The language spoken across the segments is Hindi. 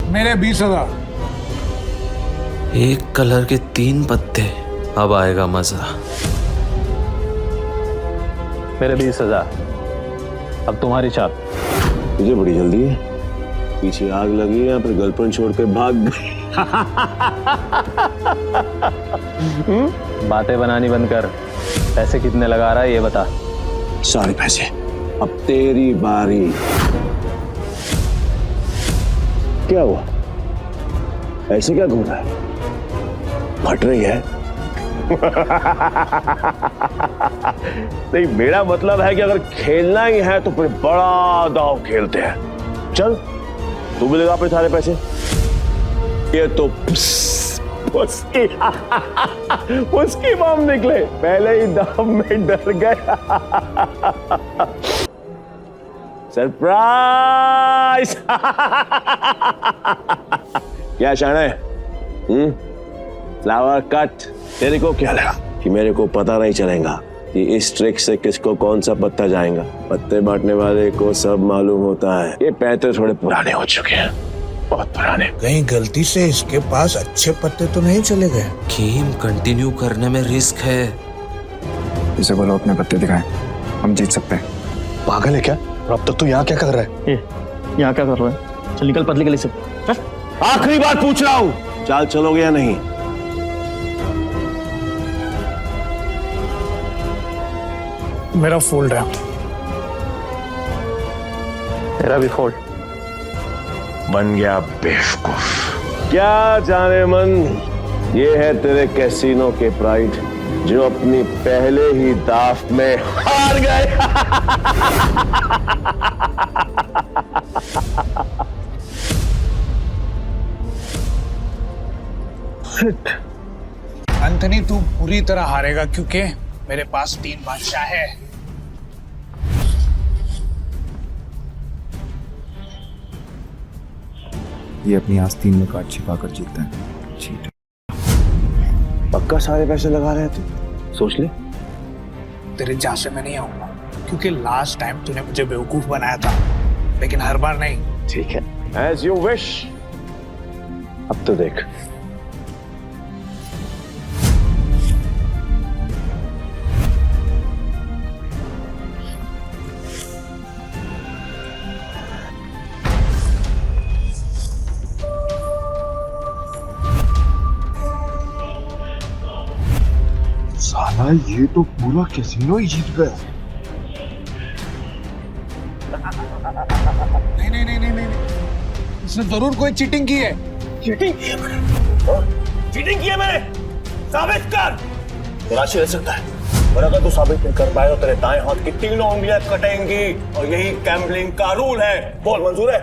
मेरे 20,000। एक कलर के 3 पत्ते, अब आएगा मजा। मेरे 20,000। अब तुम्हारी चाल। तुझे बड़ी जल्दी है, पीछे आग लगी है, फिर गर्लफ्रेंड छोड़ के भाग गई। बातें बनानी बंद कर। पैसे कितने लगा रहा है ये बता। सारे पैसे। अब तेरी बारी। क्या हुआ, ऐसे क्या घूम रहा है? फट रही है? नहीं, मेरा मतलब है कि अगर खेलना ही है तो फिर बड़ा दांव खेलते हैं। चल, तू भी लगा अपने सारे पैसे। ये तो उसकी माम निकले, पहले ही दाम में डर गया। सरप्राइज। क्या शाना है? Flower cut. तेरे को क्या लगा कि मेरे को पता नहीं चलेगा कि इस ट्रिक से किसको कौन सा पत्ता जाएगा? पत्ते बांटने वाले को सब मालूम होता है। ये पैसे थोड़े पुराने हो चुके हैं, बहुत पुराने। कहीं गलती से इसके पास अच्छे पत्ते तो नहीं चले गए? गेम कंटिन्यू करने में रिस्क है। इसे बोलो अपने पत्ते दिखाएं, हम जीत सकते हैं। पागल है क्या? अब तक तू यहाँ क्या कर रहा है? यहाँ क्या कर रहा है? चल निकल पतली गली से। आखिरी बार पूछ रहा हूँ, चाल चलोगे या नहीं? मेरा फोल्ड है। तेरा भी फोल्ड। बन गया बेवकूफ। क्या जाने मन, ये है तेरे कैसीनो के प्राइड जो अपनी पहले ही दाव में हार गए। अंथनी, तू पूरी तरह हारेगा क्योंकि मेरे पास 3 बादशाह है। ये अपनी आस्तीन में काट छिपाकर जीतता है। चीट। पक्का सारे पैसे लगा रहे तू? सोच ले। तेरे जा से मैं नहीं आऊंगा क्योंकि लास्ट टाइम तूने मुझे बेवकूफ बनाया था, लेकिन हर बार नहीं। ठीक है, एज यू विश। अब तो देख। साला ये तो पूरा कैसीनो ही जीत गया। नहीं नहीं नहीं नहीं नहीं, इसने जरूर कोई चीटिंग की है। चीटिंग की है मैंने? चीटिंग की है मैंने? साबित कर। राशि रह सकता है, और अगर तू साबित नहीं कर पाए तो तेरे दाएं हाथ की 3 उंगलियां कटेंगी, और यही गैम्बलिंग का रूल है। बोल, मंजूर है?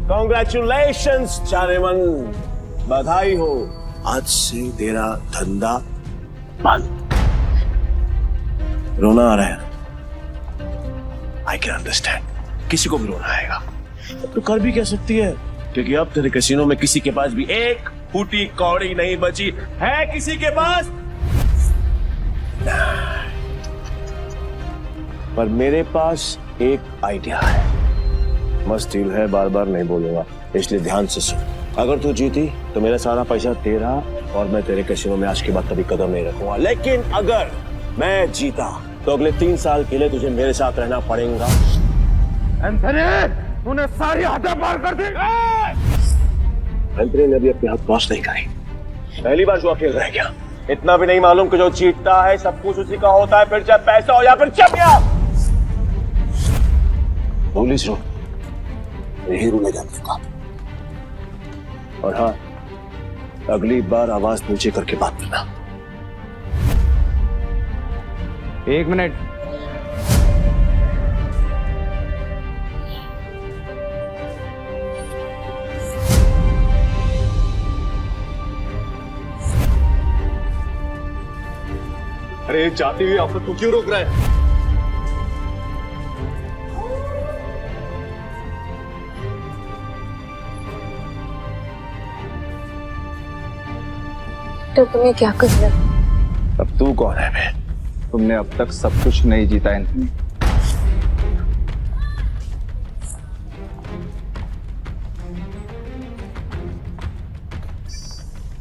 Congratulations चारेमन, बधाई हो। आज से तेरा धंधा बंद। रोना आ रहा है? I can understand, किसी को भी रोना आएगा। तो कर भी कह सकती है, क्योंकि अब तेरे कैसीनो में किसी के पास भी एक फूटी कौड़ी नहीं बची है। किसी के पास? पर मेरे पास एक आइडिया है। मस्त डील है, बार बार नहीं बोलूंगा, इसलिए ध्यान से सुन। अगर तू जीती तो मेरा सारा पैसा तेरा, और मैं तेरे कैसीनो में आज के बाद कभी कदम नहीं रखूंगा। लेकिन अगर मैं जीता तो अगले 3 साल के लिए तुझे मेरे साथ रहना पड़ेगा। एंथनी, तूने सारी हदें पार कर दी। एंथनी ने अभी अपने हाथ वॉश नहीं करी। पहली बार जुआ खेल रहा है क्या? इतना भी नहीं मालूम कि जो जीतता है सब कुछ उसी का होता है, फिर चाहे पैसा हो या फिर चमिया। पुलिस रो, यही रूल है गैम्बलिंग का। और हाँ, अगली बार आवाज नीचे करके बात करना। 1 मिनट। अरे जाती हुई आफत को क्यों रोक रहा है? तो तुम्हें क्या कर रहा? अब तू कौन है बे? तुमने अब तक सब कुछ नहीं जीता एंथनी।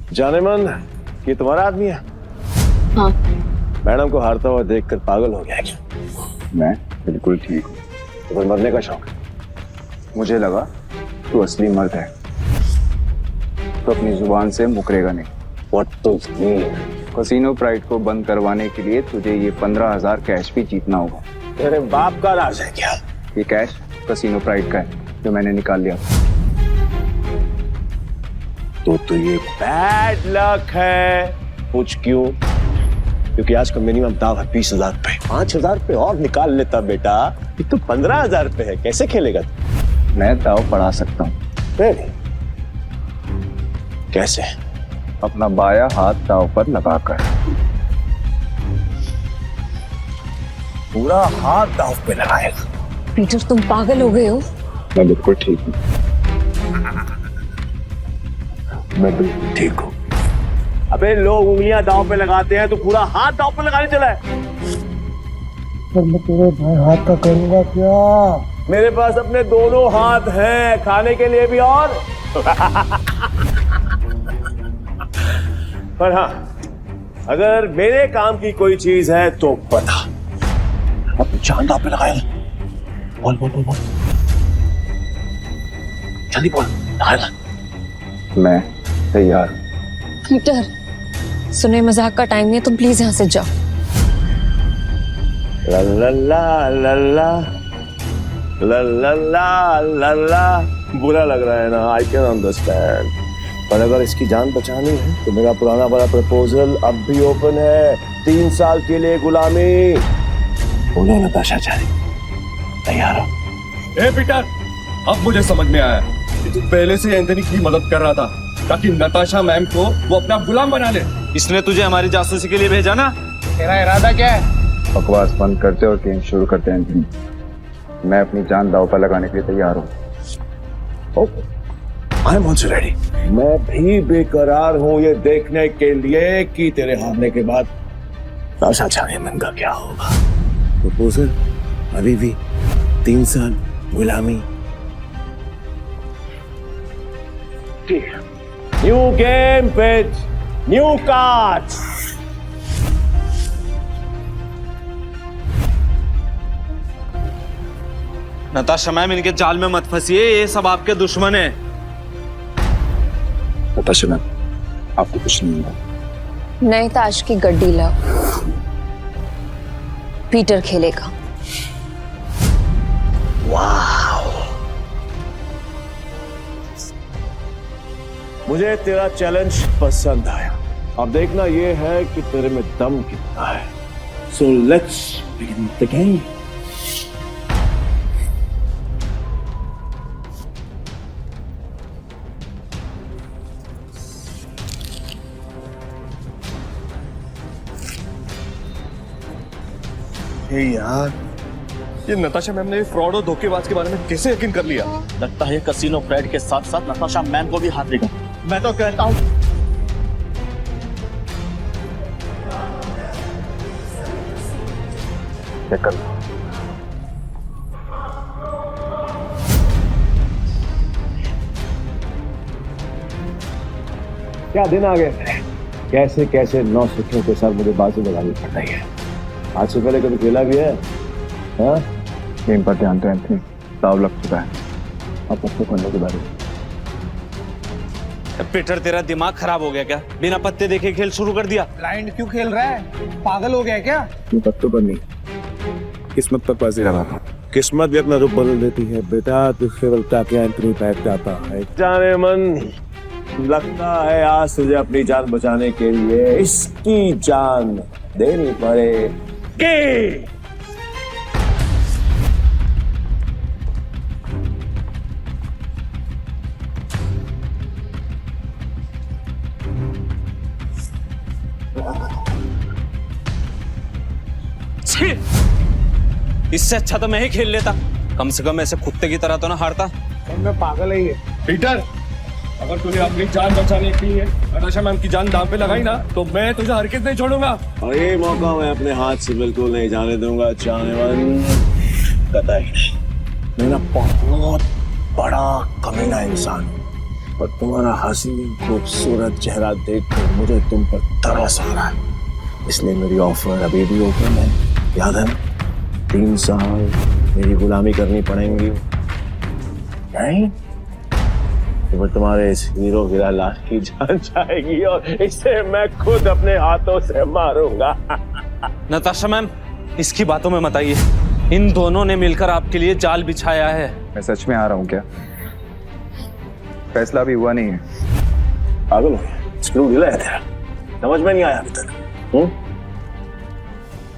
जाने मन, ये तुम्हारा आदमी है? हाँ। मैडम को हारता हुआ देखकर पागल हो गया क्या? मैं बिल्कुल ठीक हूँ। तुम्हें मरने का शौक है? मुझे लगा तू असली मर्द है तो अपनी जुबान से मुकरेगा नहीं। What does mean? Casino pride को बंद करवाने के लिए तुझे ये 15,000 कैश भी जीतना होगा। तेरे बाप का राज है क्या? ये कैश कसिनो प्राइड का है जो मैंने निकाल लिया। तो ये बैड लक है। पूछ क्यों? क्योंकि आज का मिनिमम दाव है 20,000 पे। 5,000 पे और निकाल लेता बेटा। ये तो 15,000 पे है, कैसे खेलेगा तू? मैं दाव बढ़ा सकता हूँ। Really? कैसे? अपना बाया हाथ दाव पर लगाकर। पूरा हाथ दाव पे लगाएगा? पीटर, तुम पागल हो गए हो? मैं बिल्कुल ठीक हूँ। मैं बिल्कुल ठीक हूँ। अबे लोग उंगलियां दांव पे लगाते हैं तो पूरा हाथ दांव पे लगाने चला है। पर मैं तेरे भाई हाथ का करूंगा क्या? मेरे पास अपने दोनों हाथ हैं, खाने के लिए भी और पर हाँ, अगर मेरे काम की कोई चीज है तो बता। अब जान दांव पे लगाएगा। बोल बोल बोल बोल, जल्दी बोल। लगाएगा? मैं तैयार हूँ। पीटर, सुने मजाक का टाइम नहीं है, तुम प्लीज यहाँ से जाओ। ला ला ला ला ला ला ला ला ला ला। बुरा लग रहा है ना, आई कैन अंडरस्टैंड, पर अगर इसकी जान बचानी है तो मेरा पुराना वाला प्रपोजल अब भी ओपन है। 3 साल के लिए गुलामी। बोलो नताशा चारी, तैयार हो? ए पीटर, अब मुझे समझ में आया कि तू पहले से एंथनी की मदद कर रहा था ताकि नताशा मैम को वो अपना गुलाम बना ले। इसने तुझे हमारी जासूसी के लिए भेजा ना? तेरा इरादा क्या है? बकवास बंद करते और गेम शुरू करते हैं एंथनी। मैं अपनी जान दाव पर लगाने के लिए तैयार हूँ। I am also ready. मैं भी बेकरार हूँ ये देखने के लिए कि तेरे हारने के बाद नताशा चारीमन का क्या होगा। प्रपोजल अभी भी 3 साल गुलामी। ठीक है, new game pitch, new cards. Natasha ma'am, इनके जाल में मत फंसिए, ये सब आपके दुश्मन है। नताशा मैम, आपको कुछ नहीं होगा। नए ताश की गड्डी लाओ, पीटर खेलेगा। मुझे तेरा चैलेंज पसंद आया। अब देखना ये है कि तेरे में दम कितना है। So let's begin the game. Hey यार, ये नताशा मैम ने फ्रॉड और धोखेबाज के बारे में कैसे यकीन कर लिया? लगता है कसिनो प्राइड के साथ साथ नताशा मैम को भी हाथ देगा। मैं तो कहता हूँ क्या दिन आ गए थे। कैसे कैसे 9 सिक्कों के साथ मुझे बाजी लगानी पड़ रही है। आज से पहले कभी खेला भी है? हाँ? गेम पर ध्यान दो एंथनी, दाव लग चुका है। अब पत्ते खोलने के बारे में। पीटर, तेरा दिमाग खराब हो गया क्या? बिना पत्ते देखे खेल शुरू कर दिया। ब्लाइंड क्यों खेल रहा है? पागल हो गया क्या? ये पत्तों पर नहीं, किस्मत पर बाजी लगा था। किस्मत भी अपना रूप बदल देती है बेटा, तो केवल ताकि एंथनी बैठ जाता है। जाने मन, लगता है आज तुझे अपनी जान बचाने के लिए इसकी जान देनी पड़ेगी। इससे अच्छा तो मैं ही खेल लेता, कम से कम ऐसे कुत्ते की तरह तो ना हारता। मैं पागल ही है। पीटर, अगर तूने अपनी जान बचाने के लिए नताशा मैम की जान दांव पे लगाई ना, तो मैं तुझे हरगिज़ नहीं छोड़ूंगा। और ये मौका मैं अपने हाथ से बिल्कुल नहीं जाने दूंगा। जानेमन, कतई नहीं। मैं ना बहुत बड़ा कमीना इंसान हूँ। और तुम्हारा हसीन खूबसूरत चेहरा देखकर मुझे तुम पर तरस आ रहा है, इसलिए मेरी ऑफर अभी भी ओपन है। याद है ना? 3 साल मेरी गुलामी करनी पड़ेंगी, नहीं तो फिर तुम्हारे इस हीरो हीरा लाल की जान जाएगी और इसे मैं खुद अपने हाथों से मारूंगा। नताशा मैम, इसकी बातों में मत आइए। इन दोनों ने मिलकर आपके लिए जाल बिछाया है। मैं सच में आ रहा हूँ क्या? फैसला भी हुआ नहीं है। पागल हो गया? स्क्रू ढीला है तेरा, समझ में नहीं आया अभी तक।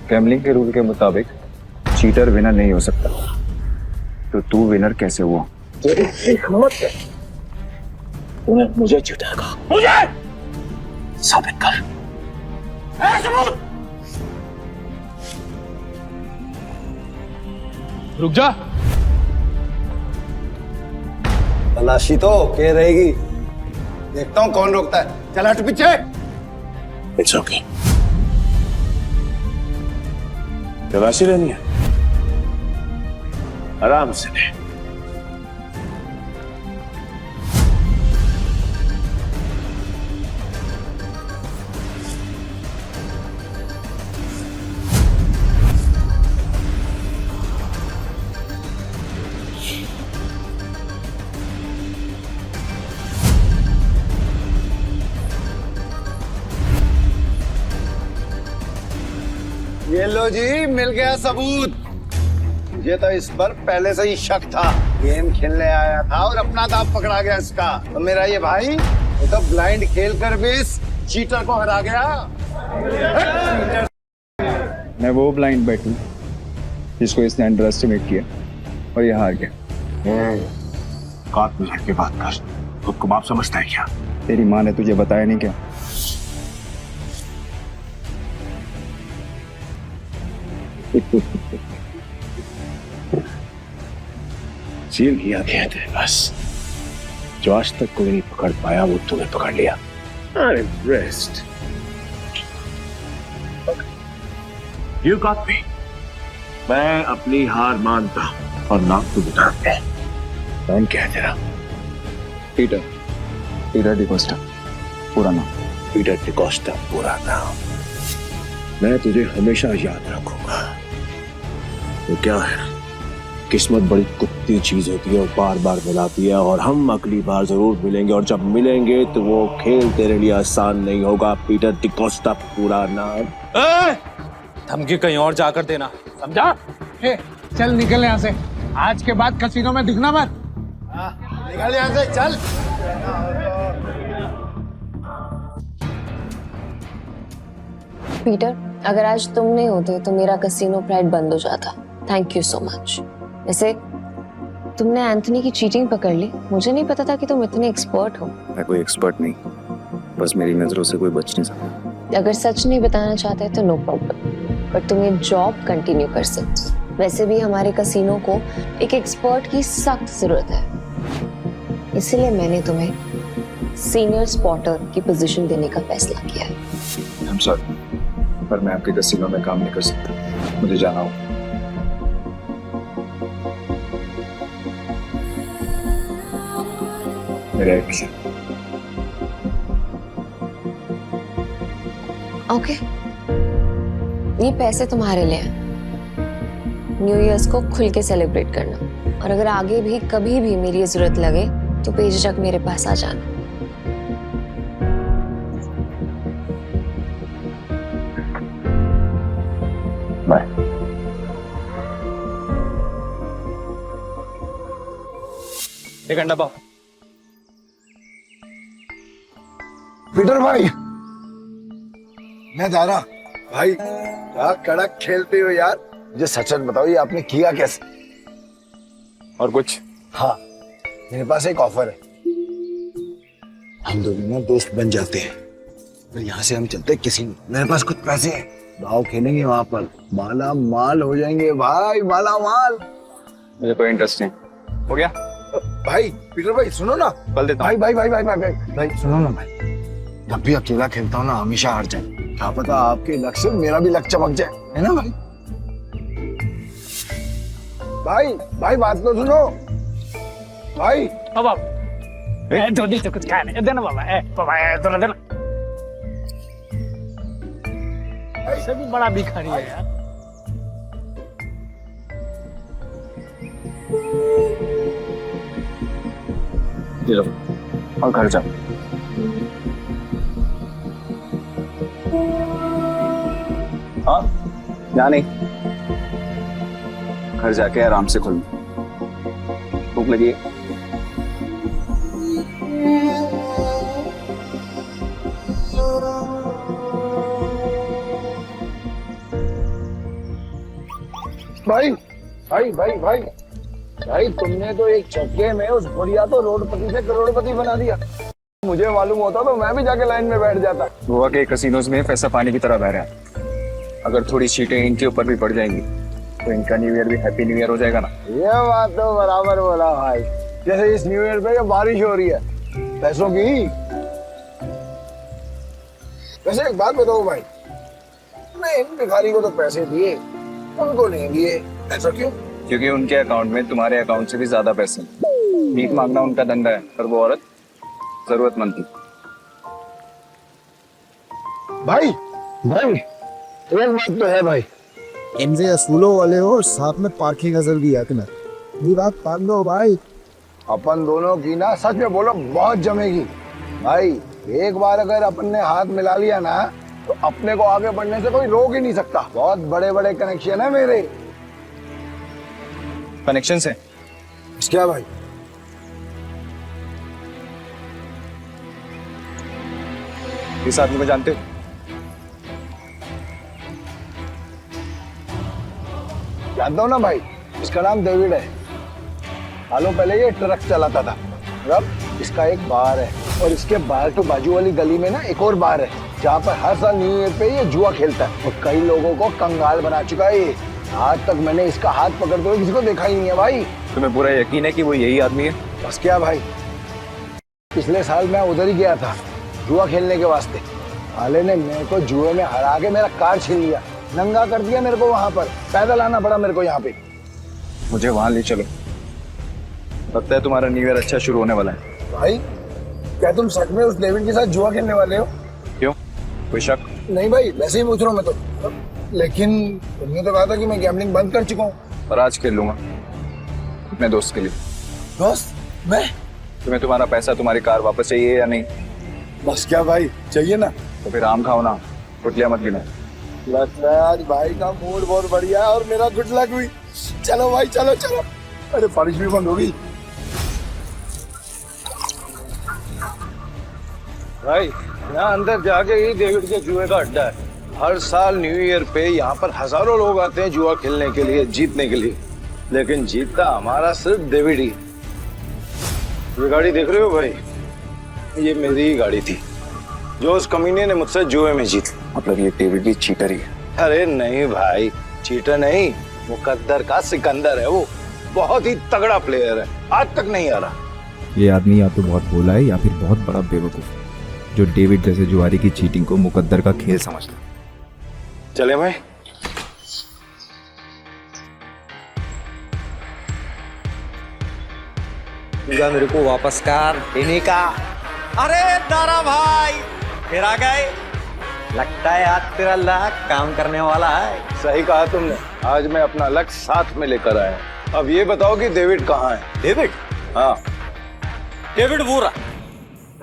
गैम्बलिंग के रूल के मुताबिक चीटर विनर नहीं हो सकता, तो तू विनर कैसे हुआ? तेरी हिम्मत है, तूने मुझे चीटर कहा, मुझे साबित कर। रुक जा। तलाशी तो के रहेगी, देखता हूँ कौन रोकता है। चल हट पीछे। इट्स ओके, तलाशी लेनी है, आराम से ले। ये लो जी, मिल गया सबूत। मुझे तो इस पर पहले से ही शक था। गेम खेलने आया था और अपना दांव पकड़ा गया इसका। तो मेरा ये भाई वो तो ब्लाइंड खेल कर भी इस चीटर को हरा गया। मैं वो ब्लाइंड बैठू जिसको इसने अंडर एस्टिमेट किया और ये हार गया। काट में के बात कर, खुद को बाप समझता है क्या? तेरी माँ ने तुझे बताया नहीं क्या? सील किया गया थे बस, जो आज तक कोई नहीं पकड़ पाया वो तुम्हें पकड़ लिया। I'm impressed. You got me. मैं अपनी हार मानता हूं और नाम तो बताते हैं। नाम क्या है तेरा? पीटर डिकोस्टा पूरा नाम। पीटर डिकोस्टा पूरा नाम। मैं तुझे हमेशा याद रखूंगा। तो क्या है, किस्मत बड़ी कुत्ती चीज होती है और बार बार मिलाती है, और हम अगली बार जरूर मिलेंगे, और जब मिलेंगे तो वो खेल तेरे लिए आसान नहीं होगा। पीटर डिकोस्टा पूरा नाम। धमकी कहीं और जाकर देना, समझा? चल निकल यहाँ से, आज के बाद कसीनो में दिखना मत। निकल यहाँ से, चल। पीटर, अगर आज तुम नहीं होते तो मेरा कसीनो प्राइड बंद हो जाता। Thank you so much. वैसे तुमने एंथनी की चीटिंग पकड़ ली, मुझे नहीं पता था कि तुम इतने एक्सपर्ट हो। मैं कोई एक्सपर्ट नहीं, बस मेरी नजरों से कोई बच नहीं सकता। अगर सच नहीं बताना चाहते तो नो प्रॉब्लम, पर तुम ये जॉब कंटिन्यू कर सकते हो। वैसे भी हमारे कसीनो को एक एक्सपर्ट की सख्त जरूरत है, इसलिए मैंने तुम्हें सीनियर स्पॉटर की पोजीशन देने का फैसला किया है। I'm sorry, पर मैं आपके कसीनो में काम नहीं कर सकता, मुझे जाना होगा। मेरा एक ओके, ये पैसे तुम्हारे लिए हैं। न्यू ईयर्स को खुल के सेलिब्रेट करना, और अगर आगे भी कभी भी मेरी जरूरत लगे तो बेझिझक मेरे पास आ जाना। बाय। एक अंडा पाव। पीटर भाई, मैं जा रहा। भाई क्या कड़क खेलते हो यार। मुझे सच सच बताओ, ये आपने किया कैसे? और कुछ? हाँ, मेरे पास एक ऑफर है। हम दोनों ना दोस्त बन जाते हैं, फिर यहाँ से हम चलते हैं किसी। मेरे पास कुछ पैसे हैं, दाव खेलेंगे वहां पर, माला माल हो जाएंगे भाई, माला माल। मुझे कोई इंटरेस्ट नहीं। हो गया? भाई पीटर भाई सुनो ना। कल देता भाई भाई भाई भाई भाई भाई भाई सुनो ना भाई, जब भी अकेला खेलता हूँ ना हमेशा हार जाए। क्या पता आपके लक से मेरा भी लक चमक जाए, है ना भाई? भाई भाई बात तो सुनो भाई। अब आप तो नहीं तो कुछ खाया नहीं देना बाबा बाबा तो देना ऐसे भी बड़ा भिखारी है यार ये लो और घर जा। हाँ यहाँ नहीं, घर जाके आराम से खुल। भूख लगी है? भाई भाई भाई भाई भाई तुमने तो एक चक्के में उस बुढ़िया तो रोडपति से करोड़पति बना दिया। मुझे मालूम होता तो मैं भी जाके लाइन में बैठ जाता। गोवा के कसिनोज में पैसा पानी की तरह बह रहा है। अगर थोड़ी सीटें इनके ऊपर भी पड़ जाएंगी तो इनका न्यू ईयर भी हैप्पी न्यू ईयर हो जाएगा ना। ये बात तो बराबर बोला भाई। जैसे इस न्यू ईयर पे बारिश हो रही है पैसों की। वैसे एक बात बताओ भाई, मैं इन भिखारी को तो पैसे दिए, उनको नहीं दिए, ऐसा क्यों? क्योंकि उनके अकाउंट में तुम्हारे अकाउंट से भी ज्यादा पैसे। भीख मांगना उनका धंधा है, पर वो औरत जरूरतमंद थी। भाई भाई एक बात तो है भाई, इनसे असूलों वाले हो और साथ में पार्किंग नजर भी है तुम्हें। ये बात मान लो भाई। अपन दोनों की ना सच में बोलो बहुत जमेगी भाई। एक बार अगर अपन ने हाथ मिला लिया ना तो अपने को आगे बढ़ने से कोई रोक ही नहीं सकता। बहुत बड़े बड़े कनेक्शन है मेरे। कनेक्शन से क्या भाई? इस आदमी को जानते हो? जानता हूँ ना भाई, इसका नाम डेविड है। सालों पहले ये ट्रक चलाता था। अब इसका एक बार है और इसके बाहर तो बाजू वाली गली में ना एक और बार है जहाँ पर हर साल न्यू ईयर पे ये जुआ खेलता है और कई लोगों को कंगाल बना चुका है ये। आज तक मैंने इसका हाथ पकड़ते हुए किसी को देखा ही नहीं है भाई। तुम्हें पूरा यकीन है कि वो यही आदमी है? बस क्या भाई, पिछले साल मैं उधर ही गया था जुआ खेलने के वास्ते। साले ने मेरे को जुए में हरा के मेरा कार छीन लिया, नंगा कर दिया मेरे को। वहां पर पैदल आना पड़ा मेरे को यहाँ पे। मुझे वहां ले चलो, लगता है तुम्हारा न्यू ईयर अच्छा शुरू होने वाला है। भाई क्या तुम सच में उस डेविड के साथ जुआ खेलने वाले हो? क्यों, कोई शक? नहीं भाई, वैसे ही पूछ रहा हूँ मैं तो। लेकिन तुमने तो कहा था कि मैं गैम्बलिंग बंद कर चुका हूँ। पर आज खेल लूंगा अपने दोस्त के लिए। दोस्त? मैं? तुम्हें तुम्हारा पैसा, तुम्हारी कार वापस चाहिए या नहीं? बस क्या भाई, चाहिए ना। तो फिर आम खाओ ना, कुटलिया मत गिनो। लगता है आज भाई का मूड बहुत बढ़िया है और मेरा गुड लक हुई। चलो भाई चलो चलो। अरे बारिश भी बंद हो गई। भाई यहाँ अंदर जाके ही डेविड के जुए का अड्डा है। हर साल न्यू ईयर पे यहाँ पर हजारों लोग आते हैं जुआ खेलने के लिए, जीतने के लिए। लेकिन जीतता हमारा सिर्फ डेविड ही। ये गाड़ी देख रहे हो भाई, ये मेरी ही गाड़ी थी जो उस कमीने ने मुझसे जुए में जीत। मतलब ये डेविड भी चीटर ही है? अरे नहीं भाई, चीटर नहीं, मुकद्दर का सिकंदर है वो। बहुत ही तगड़ा प्लेयर है, आज तक नहीं आ रहा। ये आदमी या तो बहुत भोला है या फिर बहुत बड़ा बेवकूफ जो डेविड जैसे जुआरी की चीटिंग को मुकद्दर का खेल समझता है। चले भाई। मेरे को वापस कर इन्हीं का। अरे दारा भाई फिर आ गए। लगता है आज तेरा लक काम करने वाला है। सही कहा तुमने, आज मैं अपना लक साथ में लेकर आया। अब ये बताओ कि डेविड कहाँ है? डेविड? हाँ, डेविड वो रहा,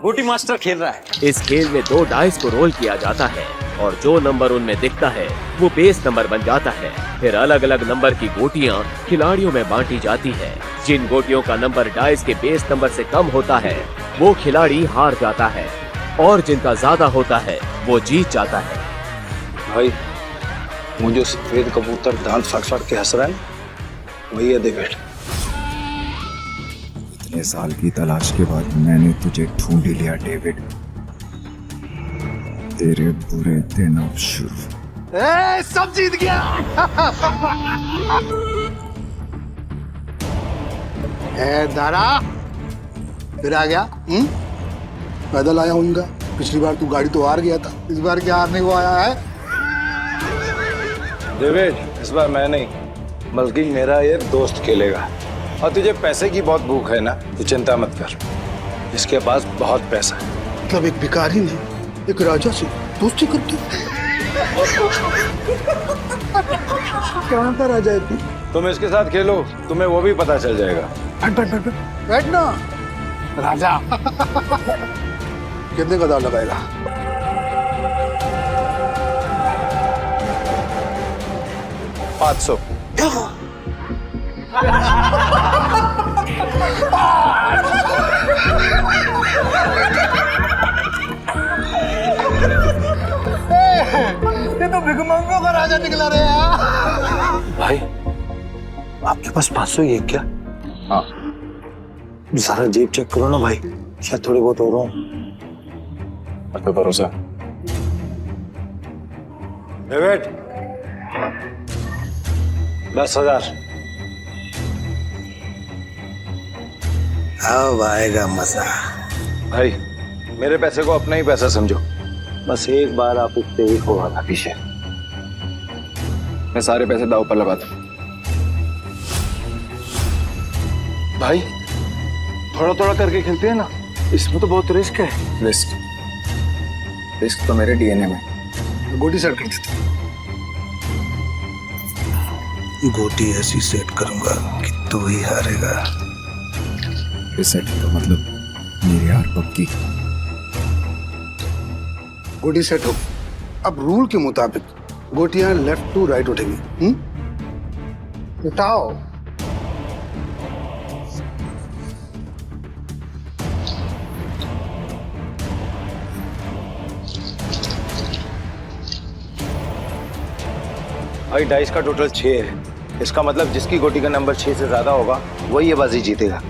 बूटी मास्टर खेल रहा है। इस खेल में 2 डाइस को रोल किया जाता है और जो नंबर उनमें दिखता है वो बेस नंबर बन जाता है। फिर अलग अलग नंबर की गोटियां खिलाड़ियों में बांटी जाती है। जिन गोटियों का नंबर डाइस के बेस नंबर से कम होता है वो खिलाड़ी हार जाता है और जिनका ज्यादा होता है वो जीत जाता है। भाई मुझे सफेद कबूतर दांत फट के हंस रहा है, वही है डेविड। इतने साल की तलाश के बाद मैंने तुझे ढूंढ लिया डेविड। तेरे बुरे दिन अब शुरू। सब जीत गया। दारा फिर आ गया। पैदल आया हूँ इनका। पिछली बार तू गाड़ी तो हार गया था, इस बार क्या हारने को आया है? डेविड, इस बार मैं नहीं बल्कि मेरा ये दोस्त खेलेगा। और तुझे पैसे की बहुत भूख है ना, तो चिंता मत कर। इसके पास बहुत पैसा है। मतलब एक भिखारी ने एक राजा से दोस्ती कर दी। कहाँ का राजा है तू? तुम इसके साथ खेलो, तुम्हें वो भी पता चल जाएगा। बैठ ना राजा। कितने का दाव लगाएगा? $500। ये तो भिखमंगों का राजा निकला रे यार। भाई आपके पास 500 ही है क्या? हाँ। सारा जेब चेक करो ना भाई, शायद थोड़े बहुत हो रहा हूँ। अब तो भरोसा। डेविड 10,000। अब आएगा मजा। भाई मेरे पैसे को अपना ही पैसा समझो। बस एक बार आप उससे ही हो आना पीछे। मैं सारे पैसे दाव पर लगाता हूँ। भाई थोड़ा थोड़ा करके खेलते हैं ना, इसमें तो बहुत रिस्क है। रिस्क तो मेरे डीएनए में। गोटी सेट कर देते। गोटी ऐसी सेट करूंगा कि तू ही हारेगा। सेट का मतलब मेरी हार पक्की। गोटी सेट हो। अब रूल के मुताबिक गोटियां लेफ्ट टू राइट उठेंगी। उठाओ। भाई डाइस का टोटल 6 है। इसका मतलब जिसकी गोटी का नंबर 6 से ज्यादा होगा वही ये बाजी जीतेगा।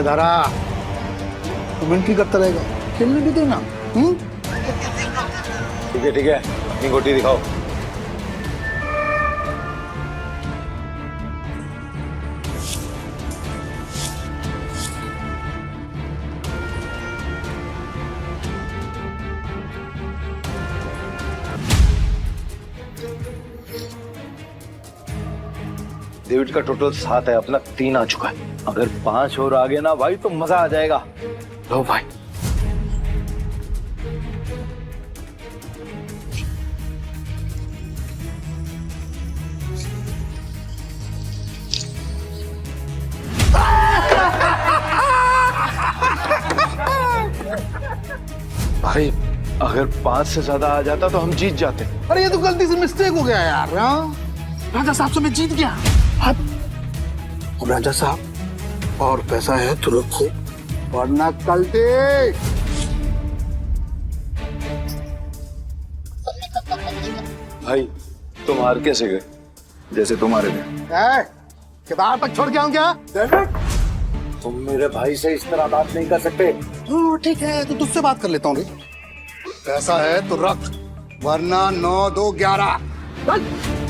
धारा तू मिनटी करता रहेगा, खेलने भी देना। ठीक है अपनी गोटी दिखाओ। डेविड का टोटल 7 है, अपना 3 आ चुका है। अगर 5 और आ गया ना भाई तो मजा आ जाएगा। लो भाई। भाई अगर 5 से ज्यादा आ जाता तो हम जीत जाते। अरे ये तो गलती से मिस्टेक हो गया यार। राजा साहब से मैं जीत गया। अब राजा साहब और पैसा है तो रखो, वरना कल दे। भाई तुम हार कैसे गए? जैसे तुम्हारे थे। किताब तक छोड़ के आऊं क्या? तुम मेरे भाई से इस तरह बात नहीं कर सकते। ठीक है तो तुझसे बात कर लेता हूँ। पैसा है तो रख, वरना 9, 2, 11।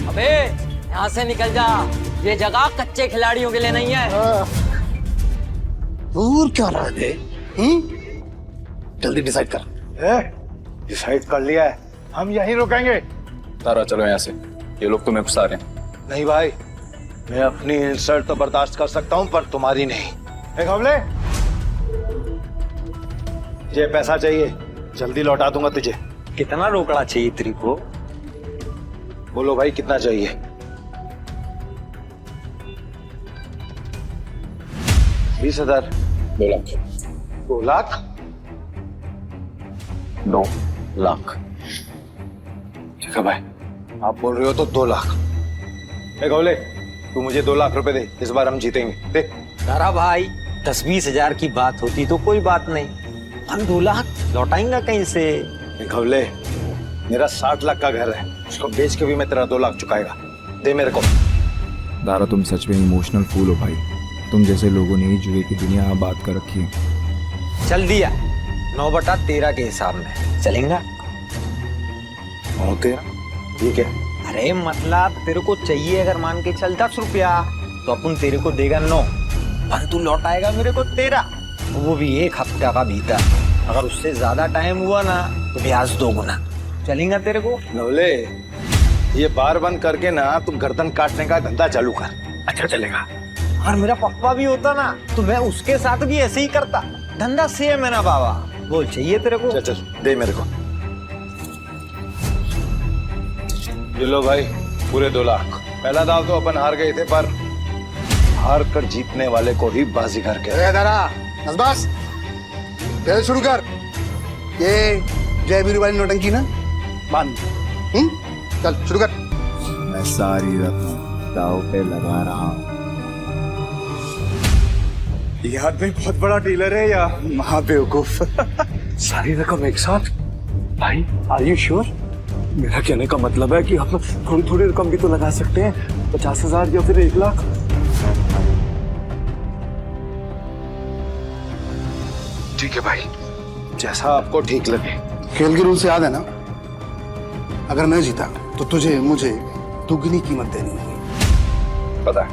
अबे यहाँ से निकल जा, ये जगह कच्चे खिलाड़ियों के लिए नहीं है। दूर क्या रह गए? जल्दी डिसाइड कर। डिसाइड कर लिया है, हम यहीं रुकेंगे। तारा चलो यहाँ से, ये लोग तुम्हें फंसा रहे हैं। नहीं भाई, मैं अपनी इंसल्ट तो बर्दाश्त कर सकता हूँ पर तुम्हारी नहीं। घबले, ये पैसा चाहिए, जल्दी लौटा दूंगा तुझे। कितना रोकड़ा चाहिए तेरे को? बोलो भाई कितना चाहिए? 20,000। 2 लाख। 2 लाख? 2 लाख। ठीक है भाई, आप बोल रहे हो तो 2 लाख। घबले, तू मुझे 2 लाख रुपए दे, इस बार हम जीतेंगे। देख तारा भाई, 10-20 हजार की बात होती तो कोई बात नहीं, हम 2 लाख लौटाएंगा कहीं से? घबले, मेरा 60 लाख का घर है, उसको बेच के भी मैं तेरा 2 लाख चुकाएगा। दे मेरे को। दारा तुम सच में इमोशनल फूल हो भाई। तुम जैसे लोगों ने ही जुए की दुनिया आबाद कर रखी है। चल दिया, 9/13 के हिसाब में चलेगा। होते ठीक है। अरे मतलब तेरे को चाहिए अगर मान के चल 10 रुपया तो अपन तेरे को देगा 9, पर तू लौटाएगा मेरे को 13, वो भी 1 हफ्ते का भीतर। अगर उससे ज्यादा टाइम हुआ ना तो ब्याज 2 गुना। चलेगा तेरे को? नवले, ये बार बंद करके ना तुम गर्दन काटने का धंधा चालू कर। अच्छा चलेगा। और मेरा पप्पा भी होता ना तो मैं उसके साथ भी ऐसे ही करता। धंधा सेम है ना बाबा। बोल चाहिए तेरे को? चल चल दे मेरे को। ये लो भाई, पूरे 2 लाख। पहला दाव तो अपन हार गए थे, पर हार कर जीतने वाले को ही बाजीगर कहते हैं। बस खेल शुरू कर। ये जय वीरू वाली नोटंकी ना बंद। चल शुरू कर। मैं सारी रकम दाव पे लगा रहा हूँ। ये आदमी बहुत बड़ा डीलर है या महाबेवकूफ? सारी रकम एक साथ? भाई आर यू श्योर? मेरा कहने का मतलब है कि आप थोड़ी थोड़ी रकम भी तो लगा सकते हैं, 50,000 या फिर 1 लाख। ठीक है भाई, जैसा आपको ठीक लगे। खेल के रूल से याद है ना, अगर मैं जीता तो तुझे मुझे दुगनी कीमत देनी होगी। पता है।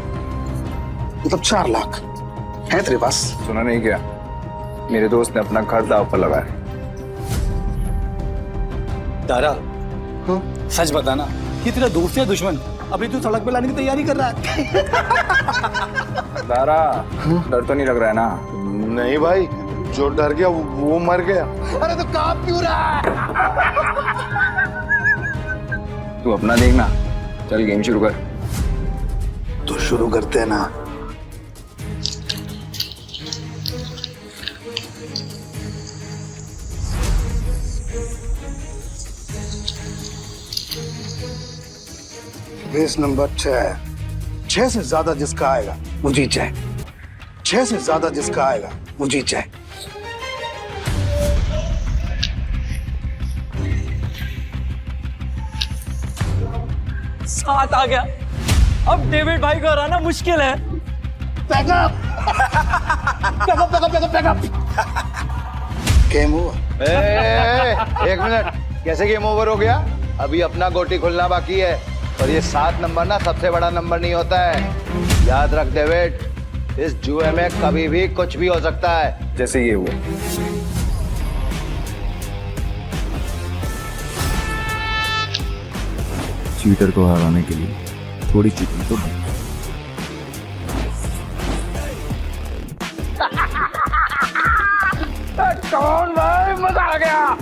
मतलब 4 लाख है तेरे पास? सुना नहीं क्या? मेरे दोस्त ने अपना घर दाव पर लगाया। तारा, सच बताना कि तेरा दोस्त या दुश्मन अभी तू सड़क पे लाने की तैयारी कर रहा है? दारा, डर तो नहीं लग रहा है ना? नहीं भाई, जो डर गया वो मर गया। अरे तो काम क्यों रहा है? तू अपना देखना। चल गेम शुरू कर। तो शुरू करते हैं ना। Race number 6। 6 से ज्यादा जिसका आएगा वो जीत जाए। 6 से ज्यादा जिसका आएगा वो जीत जाए। सात आ गया। अब डेविड भाई को हराना मुश्किल है। Pack up pack up pack up pack up. Game over. एक मिनट, कैसे गेम ओवर हो गया? अभी अपना गोटी खुलना बाकी है। और ये 7 नंबर ना सबसे बड़ा नंबर नहीं होता है, याद रख डेविड। इस जुए में कभी भी कुछ भी हो सकता है। जैसे ये हुआ। चीटर को हराने के लिए थोड़ी चीटिंग तो बनती है। कौन भाई, मजा आ गया।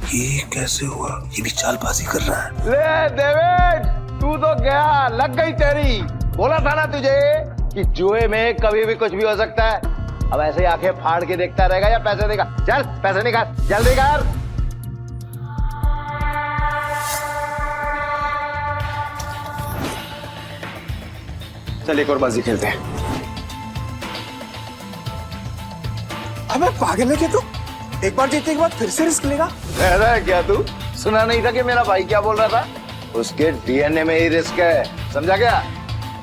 ये कैसे हुआ? ये भी चालबाजी कर रहा है। ले डेविड, तू तो गया, लग गई तेरी। बोला था ना तुझे कि जुए में कभी भी कुछ भी हो सकता है। अब ऐसे ही आंखें फाड़ के देखता रहेगा या पैसे देगा? चल पैसे निकाल, जल्दी कर। चल एक और बाजी खेलते हैं। अबे पागल है क्या तू? एक बार जीतने के बाद फिर से रिस्क लेगा? रहा है क्या तू? सुना नहीं था कि मेरा भाई क्या बोल रहा था? उसके डीएनए में ही रिस्क है, समझा क्या?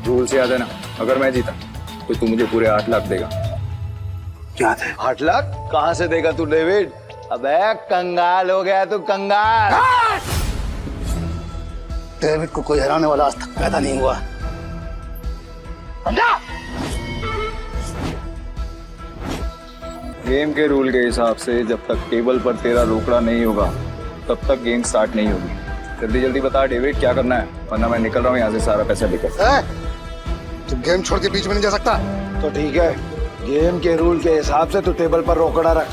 रूल से याद है ना, अगर मैं जीता तो तू मुझे पूरे 8 लाख देगा। याद है। 8 लाख कहाँ से देगा तू डेविड? अबे कंगाल हो गया तू, कंगाल। डेविड को कोई हराने वाला आज तक पैदा नहीं हुआ। गेम के रूल के हिसाब से जब तक टेबल पर तेरा रोकड़ा नहीं होगा तब तक गेम स्टार्ट नहीं होगी। जल्दी जल्दी बता डेविड, क्या करना है, वरना मैं निकल रहा हूँ यहाँ से सारा पैसा लेकर। तू गेम छोड़ के बीच में नहीं जा सकता। तो ठीक है, गेम के रूल के हिसाब से तू टेबल पर रोकड़ा रख।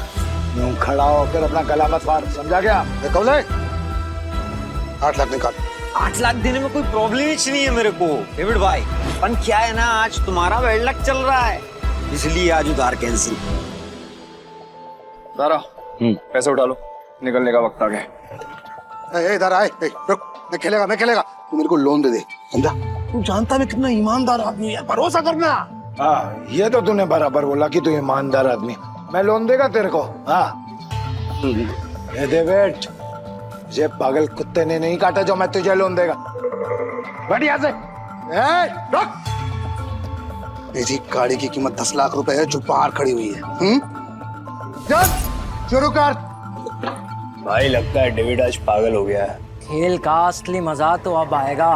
यूं खड़ा होकर अपना गला मत फाड़, समझा क्या? कब ले? 8 लाख निकाल। 8 लाख देने में कोई प्रॉब्लम ही नहीं है मेरे को डेविड भाई। पर क्या है ना, आज तुम्हारा बैड लक चल रहा है, इसलिए आज उधार कैंसिल। तारा, पैसे उठा लो, निकलने का वक्त आ गया। इधर आए, रुक। मैं खेलेगा। तू मेरे को लोन दे दे, समझा? तू जानता है मैं कितना ईमानदार आदमी है, भरोसा करना। हाँ, ये तो तूने बराबर बोला कि तू ईमानदार आदमी। मैं लोन देगा तेरे को? हाँ डेविड, ये पागल कुत्ते ने नहीं काटा जो मैं तुझे लोन देगा। बढ़िया से रुक। मेरी गाड़ी की कीमत 10 लाख रुपए है जो बाहर खड़ी हुई है। चल शुरू कर। भाई लगता है डेविड आज पागल हो गया है। खेल का असली मजा तो अब आएगा।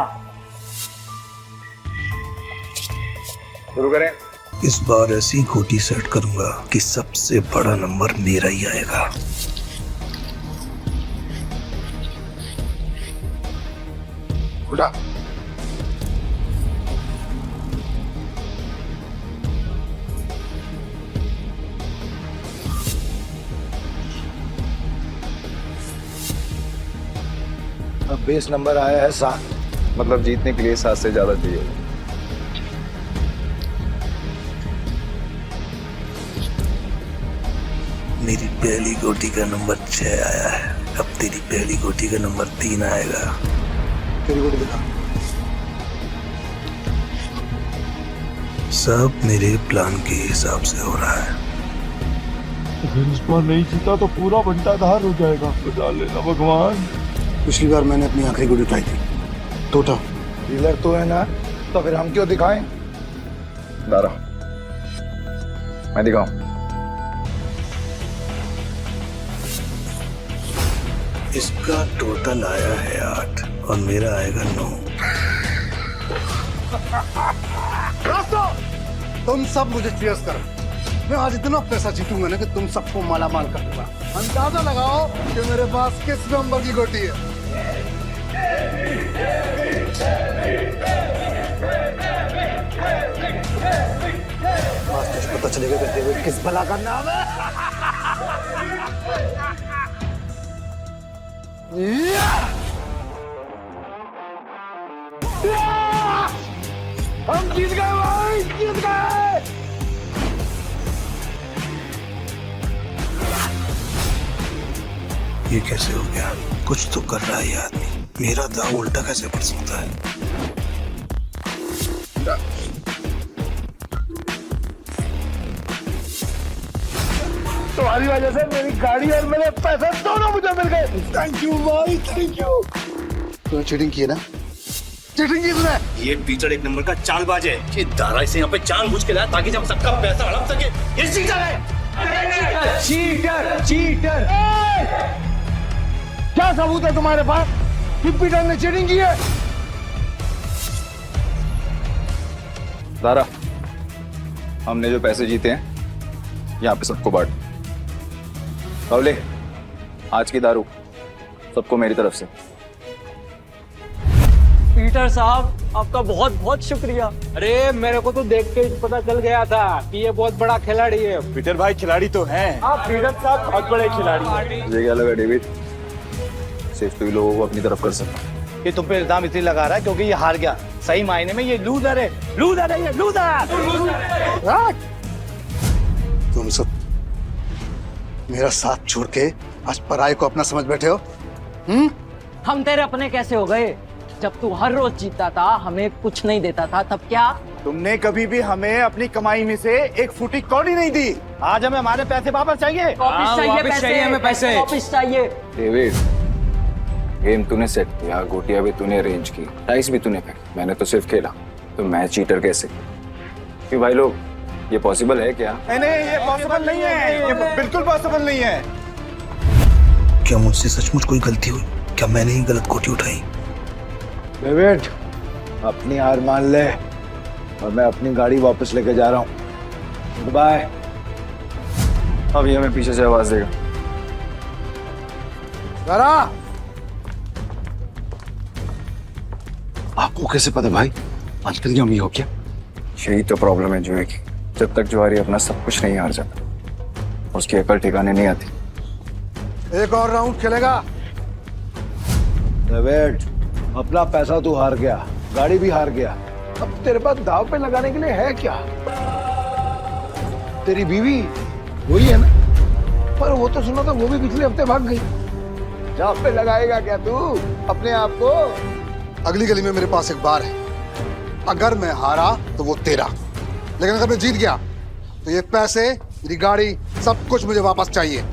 शुरू करें। इस बार ऐसी गोटी सेट करूंगा कि सबसे बड़ा नंबर मेरा ही आएगा। उठा। अब बेस नंबर आया है 7। मतलब जीतने के लिए 7 से ज्यादा चाहिए। मेरी पहली गोटी का नंबर 6 आया है, अब तेरी पहली गोटी का नंबर 3 आएगा। तेरी गोटी दिखा। सब मेरे प्लान के हिसाब से हो रहा है। अगर इस बार नहीं जीता तो पूरा बंटाधार हो जाएगा। बचा लेना भगवान। पिछली बार मैंने अपनी आखिरी गोली उठाई थी, टोटा। डीलर तो है ना, तो फिर हम क्यों दिखाएं? दारा, मैं दिखाऊं? इसका टोटल आया है 8 और मेरा आएगा 9। तुम सब मुझे चीयर्स करो। मैं आज इतना पैसा जीतूंगा ना कि तुम सबको मालामाल कर दूंगा। अंदाजा लगाओ कि मेरे पास किस नंबर की गोटी है। आज तुझे पता चलेगा कि डेविड किस भला का नाम है। हम जीत गए भाई, जीत गए। ये कैसे हो गया? कुछ तो कर रहा है ये आदमी। मेरा दाव उल्टा कैसे पड़ सकता है? तुम्हारी वजह से मेरी गाड़ी और मेरे पैसे दोनों मुझे मिल गए। थैंक यू भाई, थैंक यू। तूने चीटिंग की है ना? चीटिंग की तूने? ये पीटर एक नंबर का चालबाज है। ये दारा इसे यहाँ पे जानबूझ के लाया ताकि जब सबका पैसा हड़प सके। ये चीटर है। Cheater, cheater. क्या सबूत है तुम्हारे पास कि पीटर ने चीटिंग की है? दारा, हमने जो पैसे जीते हैं यहाँ पे सबको बांट। कवले, आज की दारू सबको मेरी तरफ से। पीटर साहब, आपका बहुत बहुत शुक्रिया। अरे मेरे को तो देख के पता चल गया था कि ये बहुत बड़ा खिलाड़ी है। पीटर भाई खिलाड़ी तो हैं। आप पीटर साहब बहुत बड़े खिलाड़ी हैं। मुझे क्या लगा डेविड, सिर्फ तू ही लोगों को अपनी तरफ कर सकता। ये तुम पे इल्जाम इसलिए लगा रहा है क्योंकि ये हार गया। सही मायने में ये लूजर है, लूजर है, ये लूजर। तुम सब मेरा साथ छोड़ के आज पराये को अपना समझ बैठे हो। हम तेरे अपने कैसे हो गए? जब तू हर रोज जीतता था, हमें कुछ नहीं देता था, तब क्या? तुमने कभी भी हमें अपनी कमाई में से एक फुटी कौड़ी नहीं दी। आज हमें हमारे पैसे वापस चाहिए। वापस चाहिए, वापस चाहिए हमें पैसे। वापस चाहिए। डेविड, गेम तूने सेट किया, गोटियां भी तूने अरेंज की, डाइस भी तूने फेंकी, मैंने तो सिर्फ खेला। तो मैं चीटर कैसे? कि भाई लोग, ये पॉसिबल है क्या? नहीं, ये पॉसिबल नहीं है। ये बिल्कुल पॉसिबल नहीं है। क्या मुझसे सचमुच कोई गलती हुई? क्या मैंने ही गलत गोटी उठाई? डेविड, अपनी हार मान ले और मैं अपनी गाड़ी वापस लेके जा रहा हूँ। बाय। अब ये हमें पीछे से आवाज देगा। जरा आपको कैसे पता भाई? आजकल ये अमीर हो क्या? यही तो प्रॉब्लम है जुए की। जब तक जुआरी अपना सब कुछ नहीं हार जाता, उसकी अकल ठिकाने नहीं आती। एक और राउंड खेलेगा। डेविड, अपना पैसा तू हार गया, गाड़ी भी हार गया। अब तेरे पास दाव पे लगाने के लिए है क्या? तेरी बीवी वही है ना? पर वो तो सुना था वो भी पिछले हफ्ते भाग गई। दाव पे लगाएगा क्या तू अपने आप को? अगली गली में मेरे पास एक बार है। अगर मैं हारा तो वो तेरा, लेकिन अगर मैं जीत गया तो ये पैसे, मेरी गाड़ी, सब कुछ मुझे वापस चाहिए।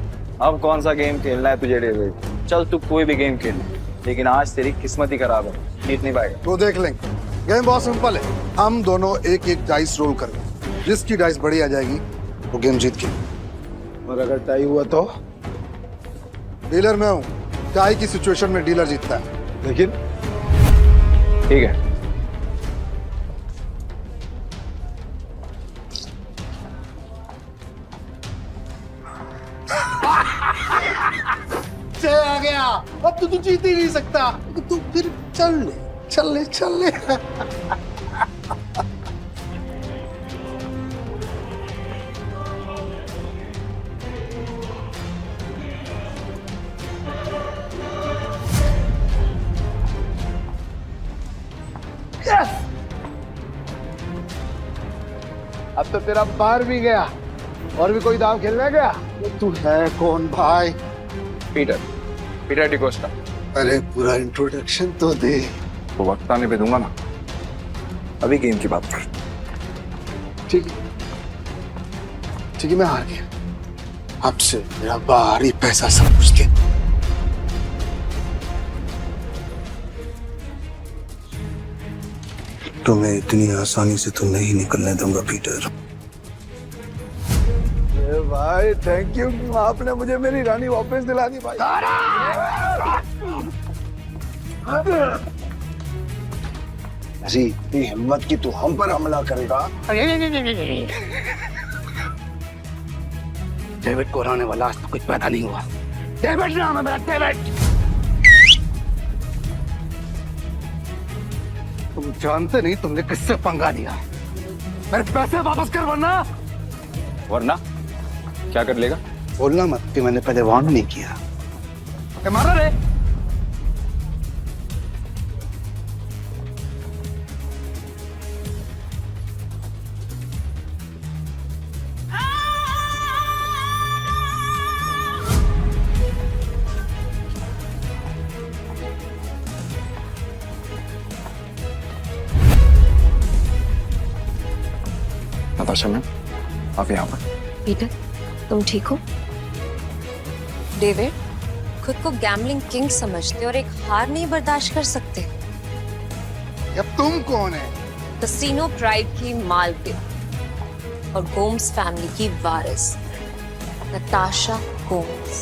अब कौन सा गेम खेलना है तुझे डेविड? चल तू कोई भी गेम खेल, लेकिन आज तेरी किस्मत ही खराब है, जीत नहीं पाएगा। तो देख लेंगे। गेम बहुत सिंपल है। हम दोनों एक एक डाइस रोल करेंगे, जिसकी डाइस बड़ी आ जाएगी वो गेम जीत गई। और अगर टाई हुआ तो डीलर मैं हूँ। टाई की सिचुएशन में डीलर जीतता है। लेकिन ठीक है। जय आ गया। अब तो तू जीत ही नहीं सकता। तू फिर चल ले, चल ले, चल ले। अब तो तेरा बार भी गया। और भी कोई दाव खेलने गया? तू है कौन भाई? Peter, Peter D'Costa. अरे पूरा इंट्रोडक्शन तो दे। वो वक्त आने पे दूंगा ना, अभी गेम की बात कर। ठीक है, ठीक है, मैं हार गया। आपसे मेरा भारी पैसा सब कुछ दे। तुम्हें इतनी आसानी से तो नहीं निकलने दूंगा पीटर। भाई थैंक यू, आपने मुझे मेरी रानी वापस दिला दी भाई। जी इतनी हिम्मत की तू हम पर हमला करेगा? डेविड को हराने वाला आज तो कुछ पैदा नहीं हुआ। डेविड नाम है मेरा, डेविड। तुम जानते नहीं तुमने किससे पंगा लिया। मेरे पैसे वापस कर वरना क्या कर लेगा? बोलना मत कि मैंने पहले वार्न नहीं किया। मारा रे। नताशा मैम, आप यहाँ पर। पीटर, तुम ठीक हो? डेविड, खुद को गैम्बलिंग किंग समझते और एक हार नहीं बर्दाश्त कर सकते। अब तुम कौन है? कसिनो प्राइड की मालकिन और गोम्स फैमिली की वारिस नताशा गोम्स।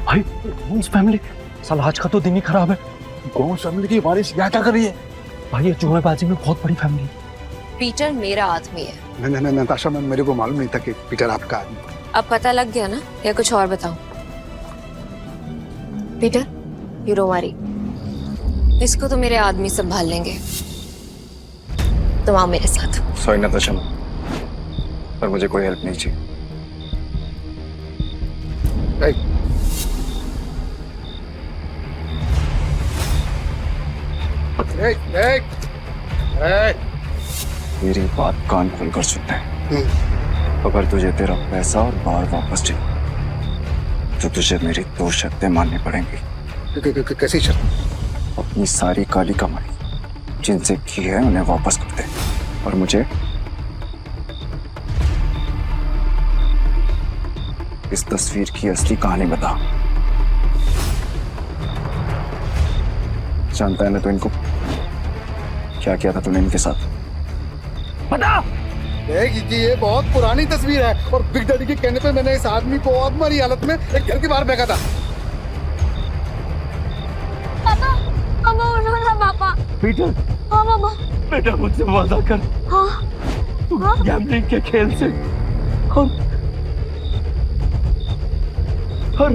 भाई गोम्स फैमिली, साला आज का तो दिन ही खराब है। गोम्स फैमिली की वारिस क्या कर रही है? भाई ये जुएबाजी में बहुत बड़ी फैमिली है। पीटर मेरा आदमी है। नहीं नताशा मैम, मेरे को मालूम नहीं था कि पीटर आपका आदमी। अब पता लग गया ना, या कुछ और बताऊं? पीटर, यू डोंट वरी, इसको तो मेरे आदमी संभाल लेंगे। तुम आओ मेरे साथ। सॉरी नताशा मैम, पर मुझे कोई हेल्प नहीं चाहिए। मेरी बात कान खोलकर सुनते हैं। अगर तुझे तेरा पैसा और बार वापस चाहिए तो तुझे मेरी 2 शर्तें माननी पड़ेंगी। कैसी शर्त? अपनी सारी काली कमाई जिनसे की है उन्हें वापस कर दे, और मुझे इस तस्वीर की असली कहानी बता। जानता है ना तो इनको क्या किया था तूने इनके साथ? बता। ये बहुत पुरानी तस्वीर है और बिग डैडी के कहने पे मैंने इस आदमी को अधमरी हालत में एक घर के बाहर फेंका था। पापा, पापा उठो ना पापा। पीटर। हाँ पापा। बेटा मुझसे वादा कर। हाँ। तू गैम्बलिंग के खेल से और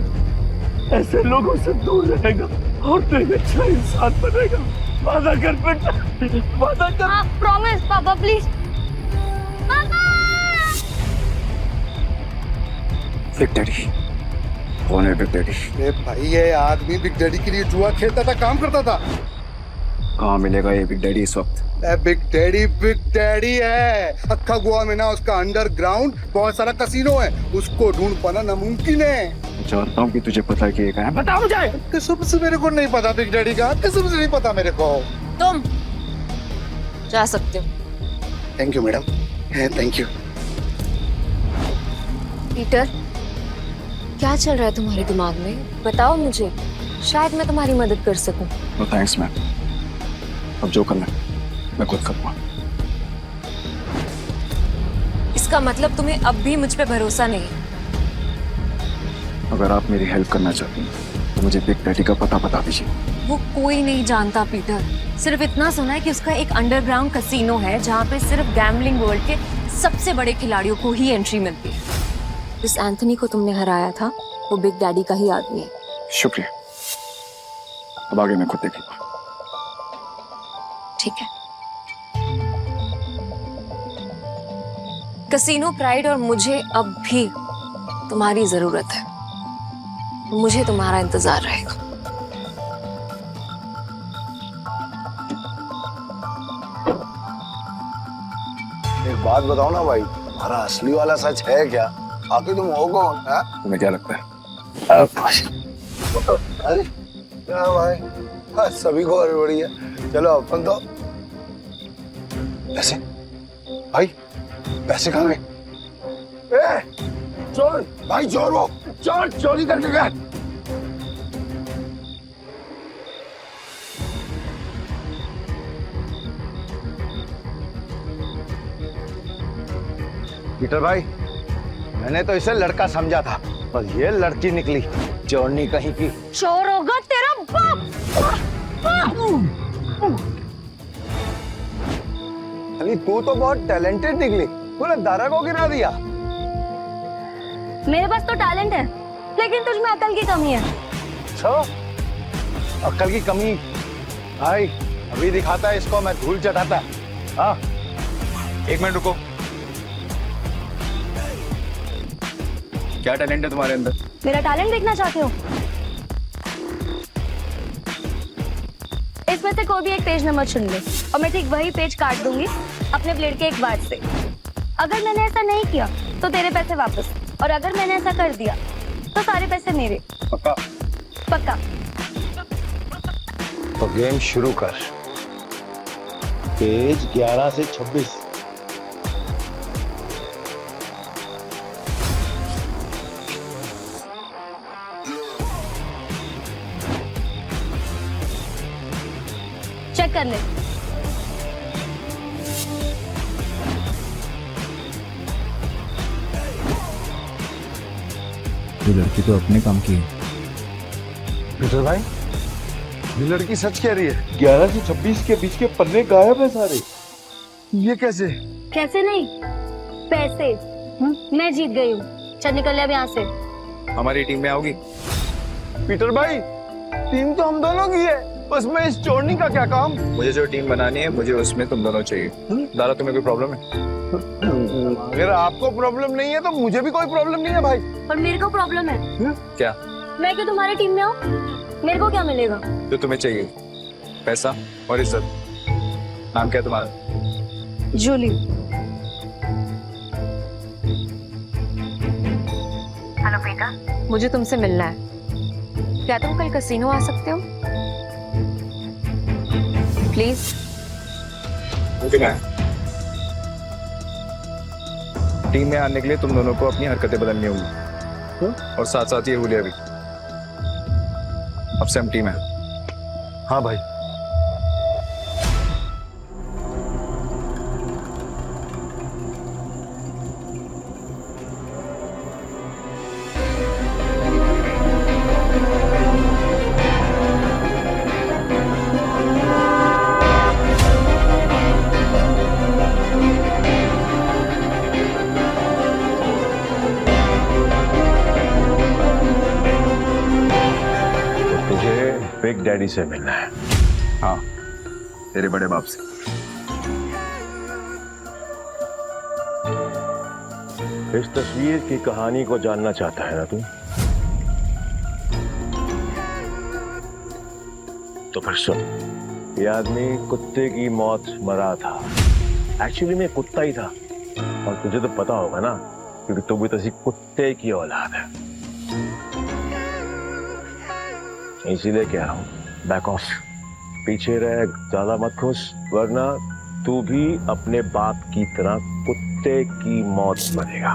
ऐसे लोगों से दूर रहेगा और तू एक अच्छा इंसान बनेगा। वादा कर बेटा, वादा कर। हाँ, प्रॉमिस पापा, प्लीज। बिग डैडी कौन है? Big daddy? भाई ये आदमी बिग डैडी के लिए जुआ खेलता था, काम करता था। कहाँ मिलेगा ये बिग डैडी इस वक्त? बिग डैडी है। अक्खा गोवा में ना उसका अंडरग्राउंड बहुत सारा कसिनो है, उसको ढूंढ पाना नामुमकिन है। जानता हूँ कि तुझे पता है कि ये कहाँ है। बता मुझे। कसम से मेरे को नहीं पता बिग डैडी का, कसम से नहीं पता मेरे को। तुम जा सकते हो। Thank you madam, thank you. Peter, क्या चल रहा है तुम्हारे दिमाग में? बताओ मुझे, शायद मैं तुम्हारी मदद कर सकूं। नो थैंक्स मैम, अब जो करना है मैं खुद करूँगा। इसका मतलब तुम्हें अब भी मुझ पे भरोसा नहीं? अगर आप मेरी हेल्प करना चाहती हैं तो मुझे बिग डैडी का पता बता दीजिए। वो कोई नहीं जानता पीटर, सिर्फ इतना सुना है कि उसका एक अंडरग्राउंड कसिनो है जहाँ पे सिर्फ गैम्बलिंग वर्ल्ड के सबसे बड़े खिलाड़ियों को ही एंट्री मिलती है। जिस एंथनी को तुमने हराया था वो बिग डैडी का ही आदमी है। शुक्रिया, अब आगे मैं खुद देखूंगा। ठीक है। कसिनो प्राइड और मुझे अब भी तुम्हारी जरूरत है। मुझे तुम्हारा इंतजार रहेगा। बात बताओ ना भाई, तुम्हारा असली वाला सच है क्या? आखिर तुम हो कौन? तुम्हें क्या लगता है? अरे क्या भाई, सभी को हड़बड़ी है। चलो अपन तो पैसे, भाई पैसे कहाँ गए? चोर भाई, चोर वो चोर चोरी करके गया। पीटर भाई, मैंने तो इसे लड़का समझा था, पर ये लड़की निकली चोरनी कहीं की। चोर होगा तेरा बाप। अली तू तो बहुत टैलेंटेड निकली, तूने दारा को गिरा दिया। मेरे पास तो टैलेंट है, लेकिन तुझमें अकल की कमी है। अकल की कमी भाई, अभी दिखाता है इसको मैं धूल चटाता। हाँ 1 मिनट रुको। क्या टैलेंट है तुम्हारे अंदर? मेरा टैलेंट देखना चाहते हो? इसमें से कोई भी एक पेज नंबर चुन ले और मैं ठीक वही पेज काट दूंगी अपने ब्लेड के एक वार से। अगर मैंने ऐसा नहीं किया तो तेरे पैसे वापस, और अगर मैंने ऐसा कर दिया तो सारे पैसे मेरे। पक्का? पक्का। तो गेम शुरू कर। पेज 11 से 26। चेक कर ले। ये लड़की तो अपने काम की है। पीटर भाई, ये लड़की सच कह रही है। 11 से 26 के बीच के पन्ने गायब है सारे। ये कैसे? कैसे नहीं, पैसे। मैं जीत गई हूँ। चल निकल ले अब यहाँ से। हमारी टीम में आओगी? पीटर भाई, टीम तो हम दोनों की है, उसमें इस चोरनी का क्या काम? मुझे जो टीम बनानी है, मुझे उसमें तुम दोनों चाहिए। दारा, तुम्हें कोई प्रॉब्लम है? अगर आपको प्रॉब्लम नहीं है तो मुझे भी कोई प्रॉब्लम नहीं है भाई। पर मेरे को प्रॉब्लम है। क्या? मैं क्यों तुम्हारी टीम में हूँ? मेरे को क्या मिलेगा? जो तुम्हें चाहिए, पैसा और इज्जत। नाम क्या है तुम्हारा? जूली। हेलो बेटा, मुझे तुमसे मिलना है। क्या तुम कल कैसीनो आ सकते हो? प्लीज। टीम में आने के लिए तुम दोनों को अपनी हरकतें बदलनी होगी, और साथ साथ ये हुलिया भी। अब से हम टीम है। हाँ भाई। बिग डैडी से मिलना है। हाँ, तेरे बड़े बाप से। इस तस्वीर की कहानी को जानना चाहता है ना तू? तो फिर सुन, ये आदमी कुत्ते की मौत मरा था। एक्चुअली मैं कुत्ता ही था, और तुझे तो पता होगा ना, क्योंकि तू भी तो किसी कुत्ते की औलाद है। इसीलिए कह रहा हूँ, बैक ऑफ, पीछे रह, ज्यादा मत खुश, वरना तू भी अपने बाप की तरह कुत्ते की मौत मरेगा।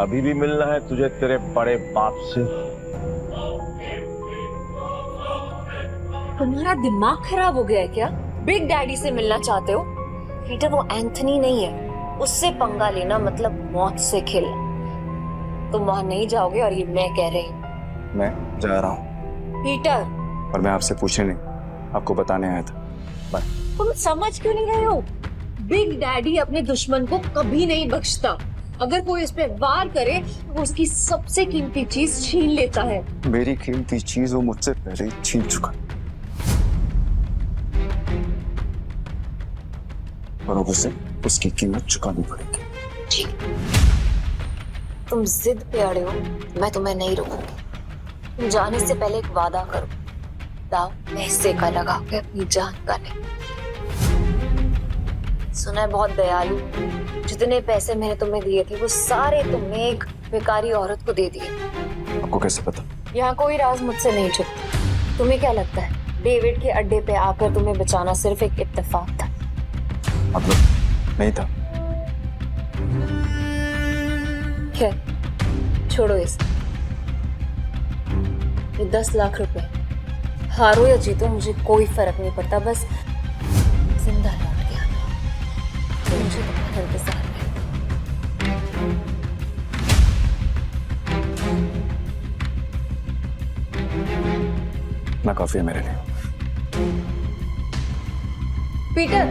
अभी भी मिलना है तुझे तेरे बड़े बाप से? तुम्हारा दिमाग खराब हो गया है क्या? बिग डैडी से मिलना चाहते हो? पीटर, वो एंथनी नहीं है, उससे पंगा लेना मतलब मौत से खेलना। तुम वहां नहीं जाओगे, और ये मैं कह रही हूँ। मैं जा रहा हूँ। पीटर, और मैं आपसे पूछने नहीं, आपको बताने आया था। बाय। तुम समझ क्यों नहीं रहे हो? बिग डैडी अपने दुश्मन को कभी नहीं बख्शता। अगर कोई इस पे वार करे तो उसकी सबसे कीमती चीज छीन लेता है। मेरी कीमती चीज वो मुझसे पहले ही छीन चुका, और अब उसे उसकी कीमत चुकानी पड़ेगी। ठीक, तुम जिद पे अड़े हो, मैं तुम्हें नहीं रोकूंगी। तुम जाने से पहले एक वादा करो, दाव पैसे का लगा के अपनी जान का नहीं। सुना है बहुत दयालु, जितने पैसे मैंने तुम्हें दिए थे वो सारे तुमने एक बेकारी औरत को दे दिए। आपको कैसे पता? यहाँ कोई राज मुझसे नहीं छुपता। तुम्हें क्या लगता है डेविड के अड्डे पे आकर तुम्हें बचाना सिर्फ एक इत्तेफाक था? मतलब नहीं था। खैर छोड़ो इसे। ये 10 लाख रुपए हारो या जीतो मुझे कोई फर्क नहीं पड़ता, बस जिंदा लौट के आना। तो मुझे तुम्हारा इंतजार है। ना काफी है मेरे लिए। पीटर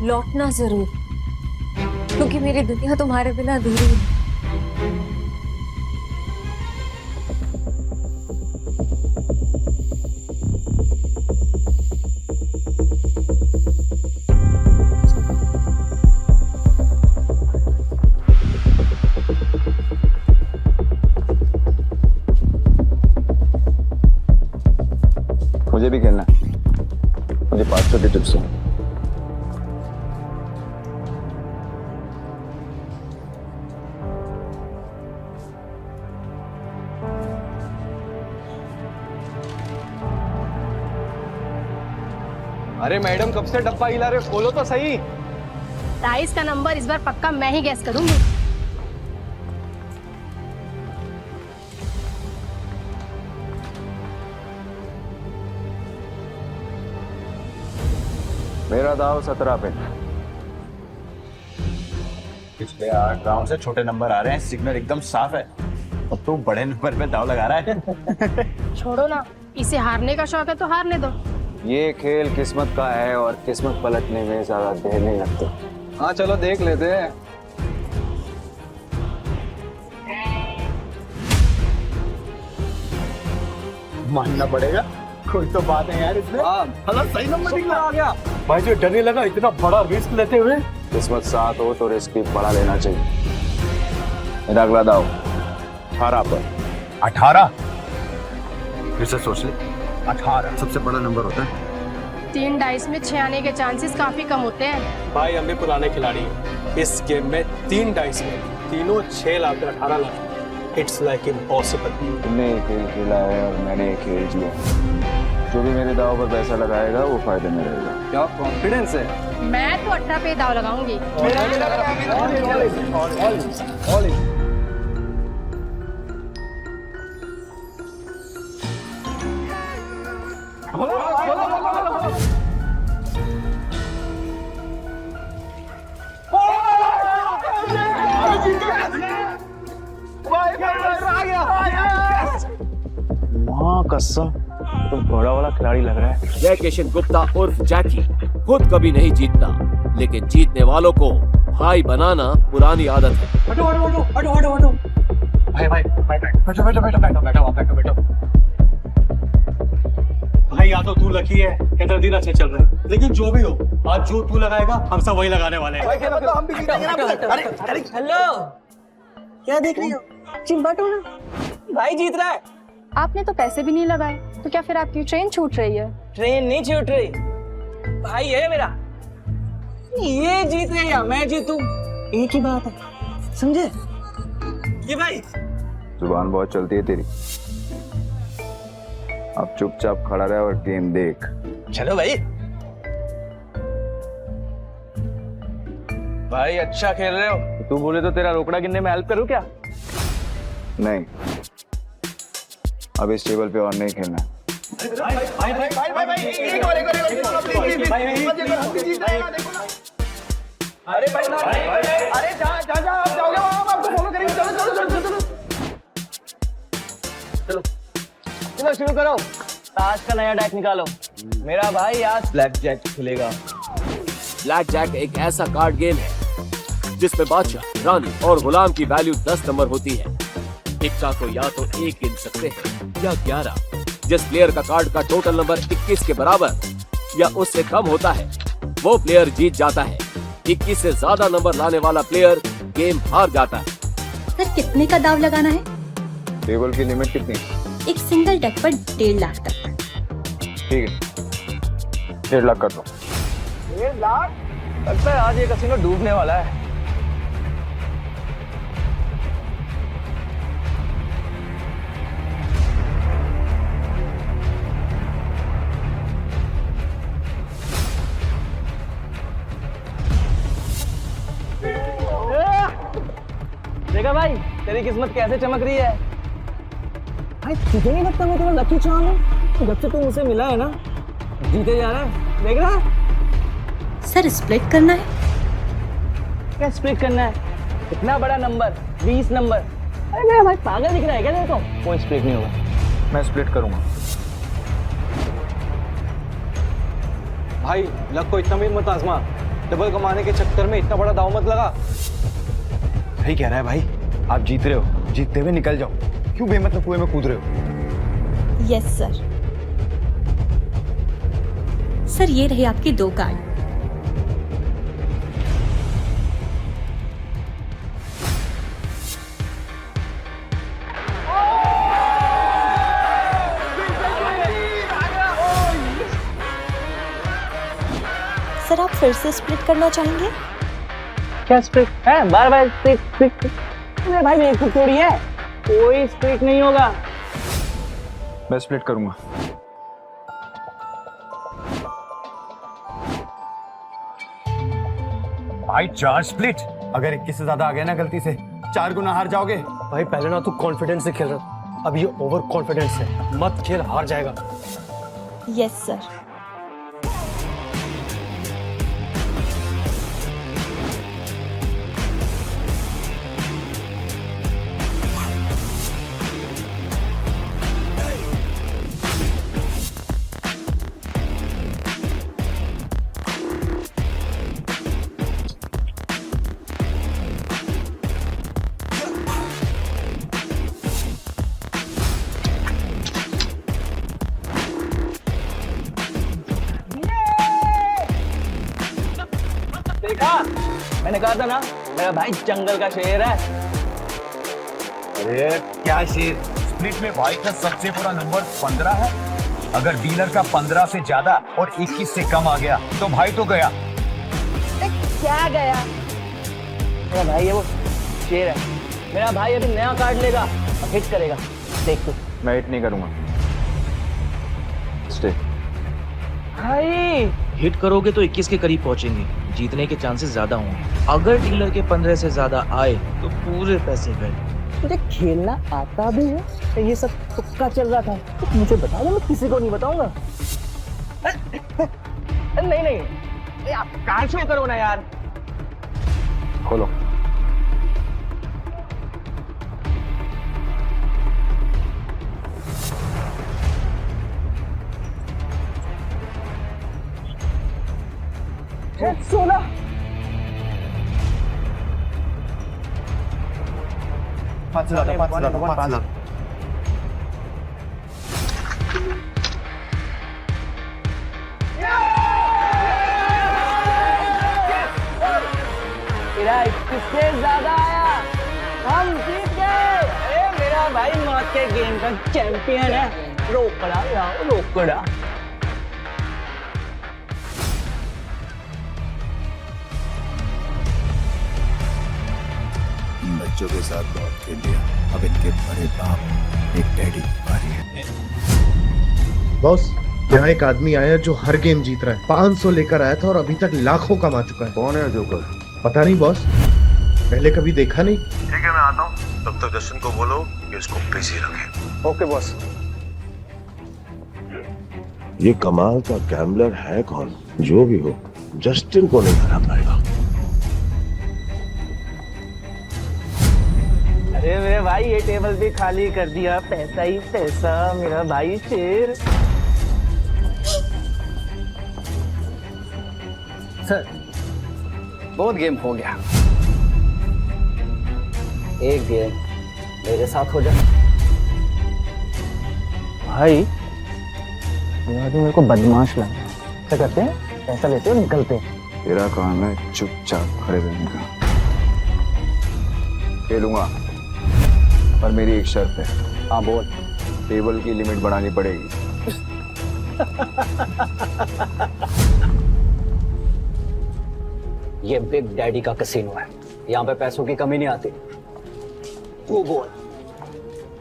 लौटना जरूर, क्योंकि मेरी दुनिया तुम्हारे बिना अधूरी है। मुझे भी खेलना है। मुझे 500 की टिप्स है। अरे मैडम कब से डब्बा हिला रहे हो, खोलो तो सही। डाइस का नंबर इस बार पक्का मैं ही गैस करूंगी। मेरा दाव 17 पे। पिछले 8 राउंड से छोटे नंबर आ रहे हैं, सिग्नल एकदम साफ है। अब तू बड़े नंबर पे दाव लगा रहा है। छोड़ो ना, इसे हारने का शौक है तो हारने दो। ये खेल किस्मत का है और किस्मत पलटने में ज्यादा देर नहीं लगती। हाँ चलो देख लेते हैं। मानना पड़ेगा, कोई तो बात है यार इसमें। हाँ सही नंबर निकला आ गया। भाई जो डर नहीं लगा इतना बड़ा रिस्क लेते हुए। किस्मत साथ हो तो रिस्क भी बड़ा लेना चाहिए। मेरा अगला दाव 18 पर। 18? फिर से सोच ले। 18 सबसे बड़ा नंबर होता है। 3 डाइस में 6 आने के चांसेस काफी कम होते हैं। भाई हम भी पुराने खिलाड़ी हैं। इस गेम में 3 डाइस में तीनों 6 lakh 18 lakh. It's like impossible. तुमने एक खेल खेला है और मैंने एक खेल किया। जो भी मेरे दाव पर पैसा लगाएगा वो फायदे में रहेगा। क्या कॉन्फिडेंस है? मैं तो 18 पे दाव लगाऊंगी। माँ कसम तो बड़ा वाला खिलाड़ी लग रहा है। जय किशन गुप्ता उर्फ जैकी खुद कभी नहीं जीतता, लेकिन जीतने वालों को भाई बनाना पुरानी आदत है। हटो हटो हटो हटो हटो हटो। भाई भाई बैठो बैठो बैठो बैठो बैठो बैठो बैठो। भाई या तो तू लकी है या तेरा दिन अच्छे चल रहे हैं, लेकिन जो भी हो आज जो तू लगाएगा हम सब वही लगाने वाले हैं। हम भी जीतेंगे ना। अरे हेलो, क्या देख रही हो? चिंबाटो ना, भाई जीत रहा है। आपने तो पैसे भी नहीं लगाए, तो क्या फिर आपकी ट्रेन छूट रही है? ट्रेन नहीं छूट रही, भाई है मेरा। ये जीत रहे या मैं जीतूं एक ही बात है, समझे? ये भाई जुबान बहुत चलती है तेरी। अब चुपचाप खड़ा रहे और गेम देख। चलो भाई। भाई अच्छा खेल रहे हो। तू बोले तो तेरा रोकड़ा गिनने में हेल्प करूं क्या? नहीं, अब इस टेबल पे और नहीं खेलना। अरे भाई अरे जा आप जाओगे वहां, हम आपको फॉलो करेंगे। चलो शुरू करो। ताश का नया डेक निकालो। मेरा भाई आज ब्लैक जैक खेलेगा। ब्लैक जैक एक ऐसा कार्ड गेम है जिसमें बादशाह, रानी और गुलाम की वैल्यू 10 नंबर होती है। टिक्का को या तो 1 गिन सकते हैं या 11। जिस प्लेयर का कार्ड का टोटल नंबर 21 के बराबर या उससे कम होता है वो प्लेयर जीत जाता है। 21 से ज्यादा नंबर लाने वाला प्लेयर गेम हार जाता है। सर कितने का दाव लगाना है? टेबल की लिमिट कितनी? एक सिंगल डेक पर 1.5 लाख तक। ठीक है, 1.5 लाख कर दो। 1.5 लाख? लगता है आज ये कसिनो डूबने वाला है। देखा भाई, तेरी किस्मत कैसे चमक रही है। भाई तुझे नहीं लगता मैं तेरा लकी चार्म हूँ? जब से तू मुझसे मिला है ना, जीते जा रहा है। देख रहा है? सर स्प्लिट करना है? क्या स्प्लिट करना है? इतना बड़ा नंबर, 20 नंबर। अरे मेरा भाई पागल दिख रहा है क्या तेरे को? कोई स्प्लिट नहीं होगा। मैं स्प्लिट करूंगा। भाई लक को इतना भी मत आजमा, डबल कमाने के चक्कर में इतना बड़ा दाव मत लगा। सही कह रहा है भाई, आप जीत रहे हो, जीतते हुए निकल जाओ, क्यों बेमतलब कुएं में कूद रहे हो। Yes sir. सर ये रहे आपके 2 कार्ड। सर आप फिर से स्प्लिट करना चाहेंगे? क्या स्प्लिट है? बार बार स्प्लिट। मेरे भाई मेरे को थोड़ी है, कोई स्प्लिट नहीं होगा। मैं स्प्लिट करूंगा। भाई 4 स्प्लिट, अगर 21 से ज्यादा आ गया ना गलती से 4 गुना हार जाओगे। भाई पहले ना तू कॉन्फिडेंस से खेल रहा, अब ये ओवर कॉन्फिडेंस है, मत खेल, हार जाएगा। Yes sir. देखा, मैंने कहा था ना मेरा भाई जंगल का शेर है। अरे क्या शेर, स्प्लिट में भाई का सबसे बुरा नंबर 15 है। अगर डीलर का 15 से ज्यादा और 21 से कम आ गया तो भाई तो गया। क्या गया? मेरा भाई ये वो शेर है। मेरा भाई अभी नया कार्ड लेगा और हिट करेगा, देख तू। मैं हिट नहीं करूंगा। स्टे। भाई हिट करोगे तो 21 के करीब पहुंचेंगे, जीतने के चांसेस ज्यादा होंगे। अगर डीलर के 15 से ज्यादा आए तो पूरे पैसे गए। तुझे खेलना आता भी है तो ये सब तुक्का चल रहा था? तो मुझे बता दो, मैं किसी को नहीं बताऊंगा। नहीं नहीं, आप कार शो करो ना यार। खोलो। सोना पाँच हजार। मेरा 21 से ज्यादा आया, हम जीत गए। अरे मेरा भाई मौत के गेम का चैंपियन है। रोकड़ा यार, रोकड़ा। बच्चों के साथ बहुत खेल लिया, अब इनके बड़े बाप एक डैडी बारी है। बॉस यहाँ एक आदमी आया है जो हर गेम जीत रहा है, 500 लेकर आया था और अभी तक लाखों कमा चुका है। कौन है जोकर? पता नहीं बॉस, पहले कभी देखा नहीं। ठीक है, मैं आता हूँ। तब तक जस्टिन को बोलो कि इसको बिजी रखे। Okay boss. ये कमाल का गैम्बलर है कौन? जो भी हो, जस्टिन को नहीं हरा पाएगा। अरे मेरे भाई ये टेबल भी खाली कर दिया, पैसा ही पैसा। मेरा भाई शेर। सर बहुत गेम हो गया, एक गेम मेरे साथ हो जाए। भाई ये आदमी मेरे को बदमाश लगा। क्या करते हैं, पैसा लेते हो निकलते हैं। तेरा काम है चुपचाप खड़े रहने का। खेलूंगा पर मेरी एक शर्त है। हाँ बोल। टेबल की लिमिट बढ़ानी पड़ेगी। ये बिग डैडी का कैसीनो है, यहाँ पे पैसों की कमी नहीं आती। तू बोल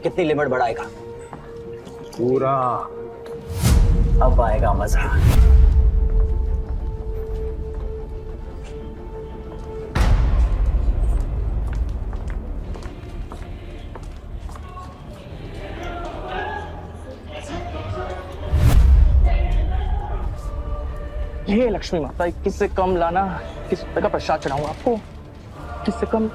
कितनी लिमिट बढ़ाएगा? पूरा। अब आएगा मजा। ये लक्ष्मी माता, 21 से कम लाना, 21 रुपए का प्रसाद चढ़ाऊंगा आपको। 21 से कम।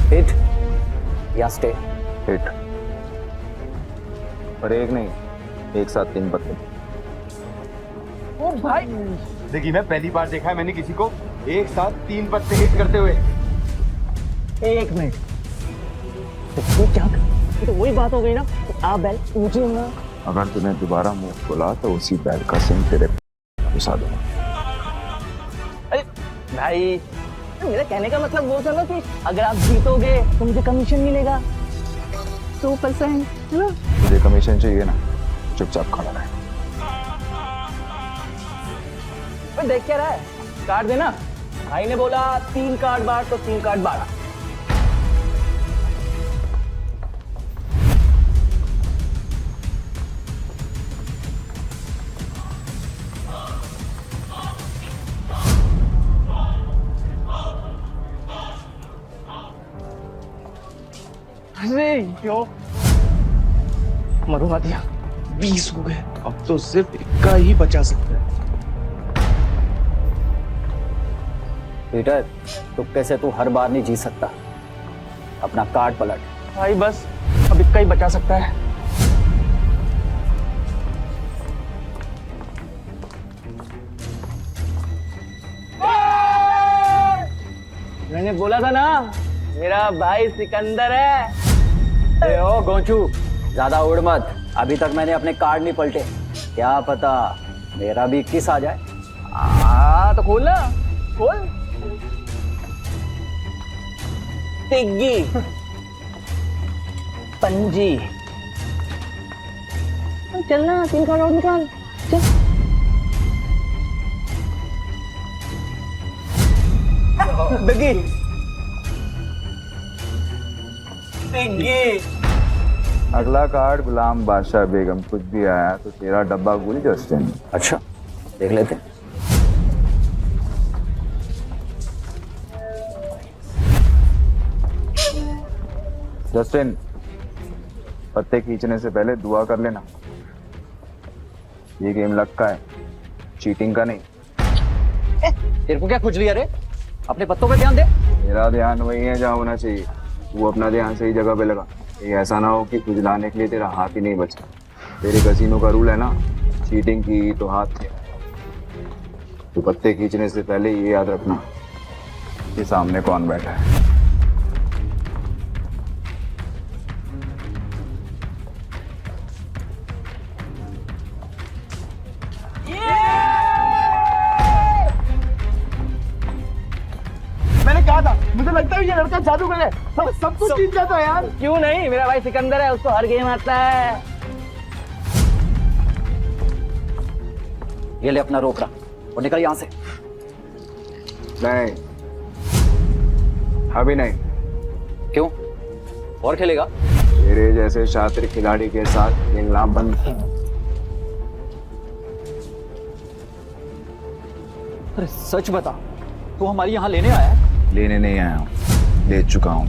हिट या स्टे? हिट। पर एक नहीं, एक साथ 3 पत्ते। ओ भाई, देखिए मैं पहली बार देखा है मैंने किसी को एक साथ 3 पत्ते हिट करते हुए। 1 मिनट, तो क्या? ये तो वही बात हो गई ना, आप बैल मुझे ना। अगर तूने दोबारा मुंह खोला तो उसी बैल का सिंह तेरे घुसा दूंगा। अरे भाई, मेरा कहने का मतलब वो था ना कि अगर आप जीतोगे तो मुझे कमीशन मिलेगा 2%, है ना? मुझे कमीशन चाहिए ना, चुपचाप खड़ा रहे। देख क्या रहा है? कार्ड देना। भाई ने बोला 3 कार्ड बार तो 3 कार्ड बार। अरे यो मरुआ दिया। 20 हो गए, अब तो सिर्फ 1 का ही बचा सकता है। पीटर, तुक्के से तू हर बार नहीं जीत सकता। अपना कार्ड पलट। भाई बस अब 1 का ही बचा सकता है। मैंने बोला था ना, मेरा भाई सिकंदर है। ए ओ गोंचू, ज्यादा उड़ मत। अभी तक मैंने अपने कार्ड नहीं पलटे, क्या पता मेरा भी 21 आ जाए। तो खोल ना, खोल। तिग्गी, पंजी। चलना, 3 कार्ड और निकाल। चल। बिग्गी, तिग्गी। अगला कार्ड गुलाम बादशाह बेगम। कुछ भी आया तो तेरा डब्बा गुल जस्टिन। अच्छा, देख लेते हैं। जस्टिन, पत्ते खींचने से पहले दुआ कर लेना। ये गेम लक का है, चीटिंग का नहीं। तेरे को क्या खुजली है रे? अपने पत्तों पे ध्यान दे। मेरा ध्यान वही है जहाँ होना चाहिए। वो अपना ध्यान सही जगह पे लगा। ये ऐसा ना हो कि खुजलाने के लिए तेरा हाथ ही नहीं बचा। तेरे कसीनो का रूल है ना, चीटिंग की तो हाथ थे। तो पत्ते खींचने से पहले ये याद रखना कि सामने कौन बैठा है। मैंने कहा था, मुझे लगता है ये लड़का जादूगर है। सब कुछ जीत जाता है यार। क्यों नहीं, मेरा भाई सिकंदर है, उसको हर गेम आता है। ये ले अपना रोकड़ा और निकल यहाँ से। नहीं, अभी नहीं। क्यों? और खेलेगा? तेरे जैसे शातिर खिलाड़ी के साथ खेलना बंद। अरे सच बता, तू हमारी यहाँ लेने आया है? लेने नहीं आया हूँ, ले चुका हूँ।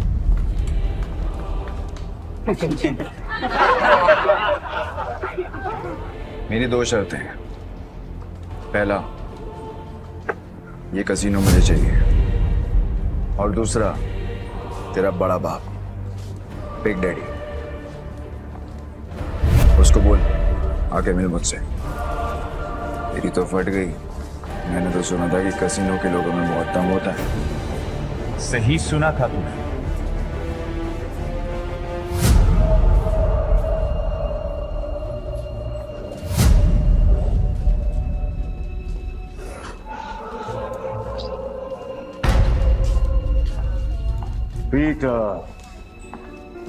मेरी 2 शर्तें हैं। पहला, ये कसीनो मुझे चाहिए, और दूसरा, तेरा बड़ा बाप बिग डैडी, उसको बोल आके मिल मुझसे। मेरी तो फट गई। मैंने तो सुना था कि कसीनो के लोगों में बहुत दम होता है। सही सुना था तूने।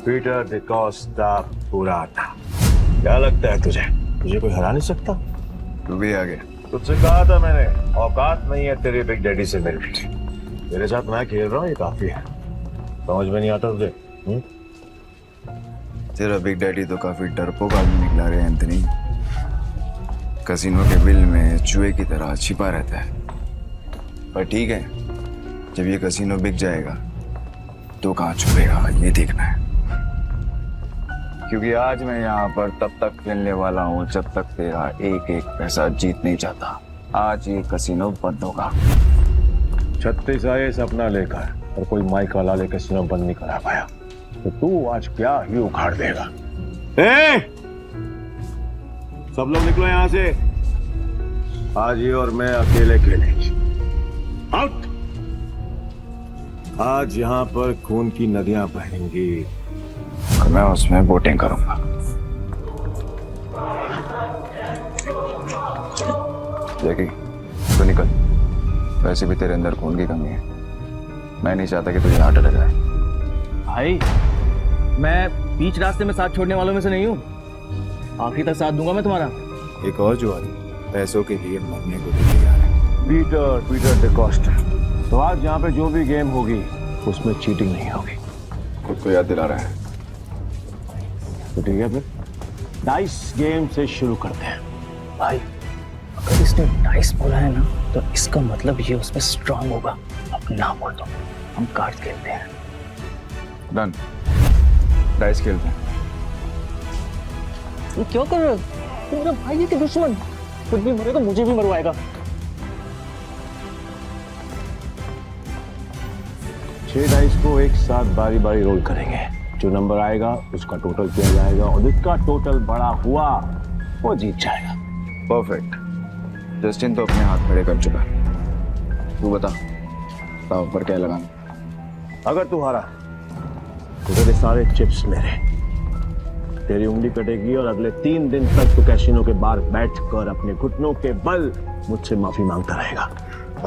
पीटर डिकोस्टा पुराना। क्या लगता है तुझे कोई हरा नहीं सकता? तू भी आ गया। तुझसे कहा था मैंने, औकात नहीं है तेरे बिग डैडी से मेरी। मेरे साथ मैं खेल रहा हूँ, ये काफी है। समझ में नहीं आता तुझे? तेरा बिग डैडी तो काफी डरपोक आदमी निकला रे एंथनी। कसिनो के बिल में चूहे की तरह छिपा रहता है। पर ठीक है, जब ये कसिनो बिक जाएगा तो कहाँ छुपेगा ये देखना है। क्योंकि आज मैं यहाँ पर तब तक खेलने वाला हूँ जब तक तेरा एक एक पैसा जीत नहीं जाता। आज ये कसिनो बंद होगा। 36 आए सपना लेकर और कोई माइक वाला ले कसिनो बंद नहीं करा पाया, तो तू आज क्या ही उखाड़ देगा। सब लोग निकलो यहाँ से। आज ये और मैं अकेले खेलेंगे। आउट। आज यहाँ पर खून की नदियां बहेंगी और मैं उसमें बोटिंग करूंगा। जैकी, तो निकल। वैसे भी तेरे अंदर खून की कमी है। मैं नहीं चाहता कि तुझे हार्ट अटैक आए। भाई, मैं बीच रास्ते में साथ छोड़ने वालों में से नहीं हूँ। आखिरी तक साथ दूंगा मैं तुम्हारा। एक और जुआरी पैसों के लिए मरने को भी तैयार है। पीटर डिकोस्टा। तो आज यहाँ पे जो भी गेम होगी उसमें चीटिंग नहीं होगी। खुद को याद दिला रहा है। तो ठीक है, फिर डाइस गेम से शुरू करते हैं। भाई, अगर इसने डाइस बोला है ना, तो इसका मतलब ये उसमें स्ट्रांग होगा। अब ना बोल दो, हम कार्ड खेलते हैं। डन। डाइस खेलते हैं। तुम क्यों कर रहे हो? तुम मेरा भाई है कि दुश्मन? खुद भी मरेगा, मुझे भी मरवाएगा। 6 डाइस को एक साथ बारी बारी रोल करेंगे। जो नंबर आएगा उसका टोटल किया जाएगा और जिसका टोटल बड़ा हुआ वो जीत जाएगा। परफेक्ट। जस्टिन तो अपने हाथ खड़े कर चुका है। तू बता, दांव पर क्या लगाना? अगर तू हारा तो तेरे सारे चिप्स मेरे। तेरी उंगली कटेगी और अगले 3 दिन तक तू कैसीनो के बाहर बैठकर अपने घुटनों के बल मुझसे माफी मांगता रहेगा।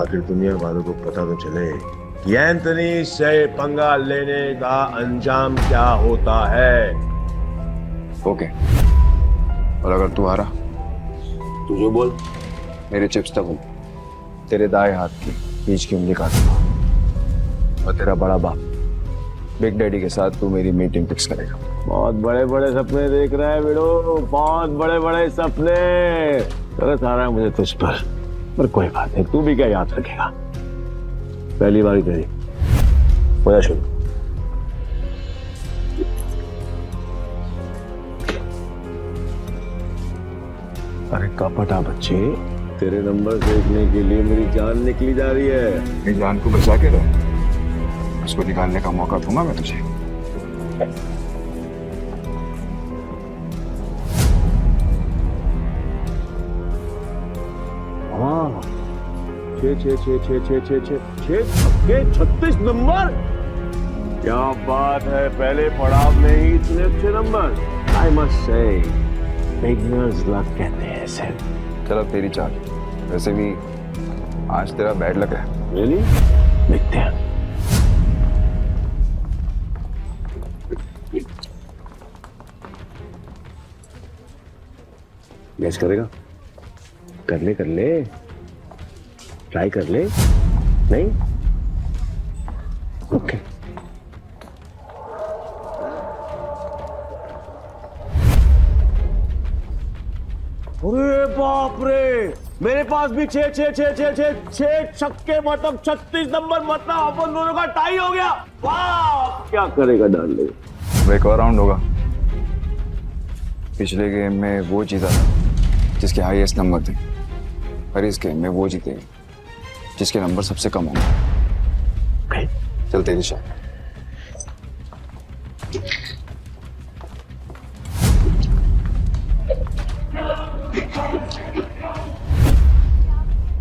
आखिर दुनिया वालों को पता तो चले कि एंथनी से पंगा लेने का अंजाम क्या होता है। ओके। और अगर तू हारा तू जो बोल। मेरे चिप्स तक तेरे दाएं हाथ की बीच की उंगली काटूंगा और तेरा बड़ा बाप बिग डैडी के साथ तू मेरी मीटिंग फिक्स करेगा। बहुत बड़े बड़े सपने देख रहा है बेड़ो, बहुत बड़े बड़े सपने। तरस आ रहा है मुझे तुझ पर कोई बात नहीं, तू भी क्या याद रखेगा। पहली बारी तेरी, हो जा शुरू। अरे कपटा बच्चे, तेरे नंबर देखने के लिए मेरी जान निकली जा रही है। मेरी जान को बचा के रहो, उसको निकालने का मौका दूंगा मैं तुझे। हाँ, 36 नंबर। क्या बात है, पहले पड़ाव में ही इतने अच्छे number. I must say beginners luck कहते हैं इसे। चलो तेरी चाल। वैसे भी आज तेरा बैड लक है। रियली? देखते हैं। गैस करेगा? कर ले, ट्राई कर ले। नहीं? ओके। अरे बाप रे, मेरे पास भी 6 छक्के, मतलब 36 नंबर, मतलब अपन दोनों का टाई हो गया। वाह, क्या करेगा डार्लिंग? अब एक और राउंड होगा। पिछले गेम में वो जीता था जिसके हाईएस्ट नंबर थे, और इस गेम में वो जीतेगा जिसके नंबर सबसे कम होंगे। चल तेरी शॉट।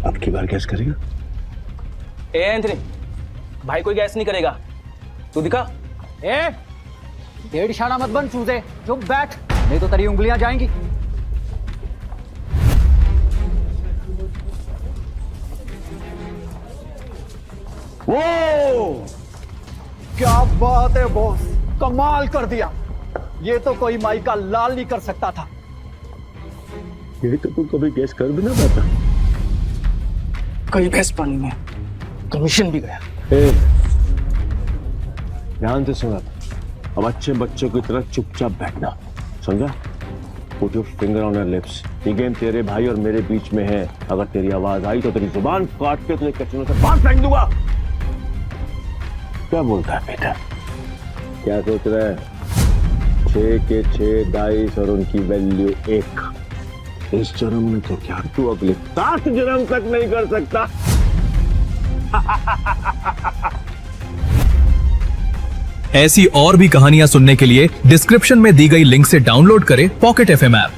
अब की बार गैस करेगा? ए एंथनी, भाई कोई गैस नहीं करेगा। तू दिखा। ए, डेढ़ इशारा मत बन चूजे, चुप बैठ, नहीं तो तेरी उंगलियां जाएंगी। वो क्या बात है बॉस, कमाल कर दिया। ये तो कोई माई का लाल नहीं कर सकता था। ये तो तू कभी गेस कर भी ना पाता। कई भैंस पानी में, कमीशन भी गया। ध्यान से सुना, अब अच्छे बच्चों की तरह चुपचाप बैठना, समझा? Put your finger on your lips. ये गेम तेरे भाई और मेरे बीच में है। अगर तेरी आवाज आई तो तेरी जुबान काट के तुझे कचरों से बाहर फेंक दूंगा। क्या बोलता है बेटा? क्या सोच रहा है? 6 के 6 डाइस और उनकी वैल्यू 1। इस जन्म में तो क्या तू अगले 7 जन्म तक नहीं कर सकता। ऐसी और भी कहानियां सुनने के लिए डिस्क्रिप्शन में दी गई लिंक से डाउनलोड करें पॉकेट FM ऐप।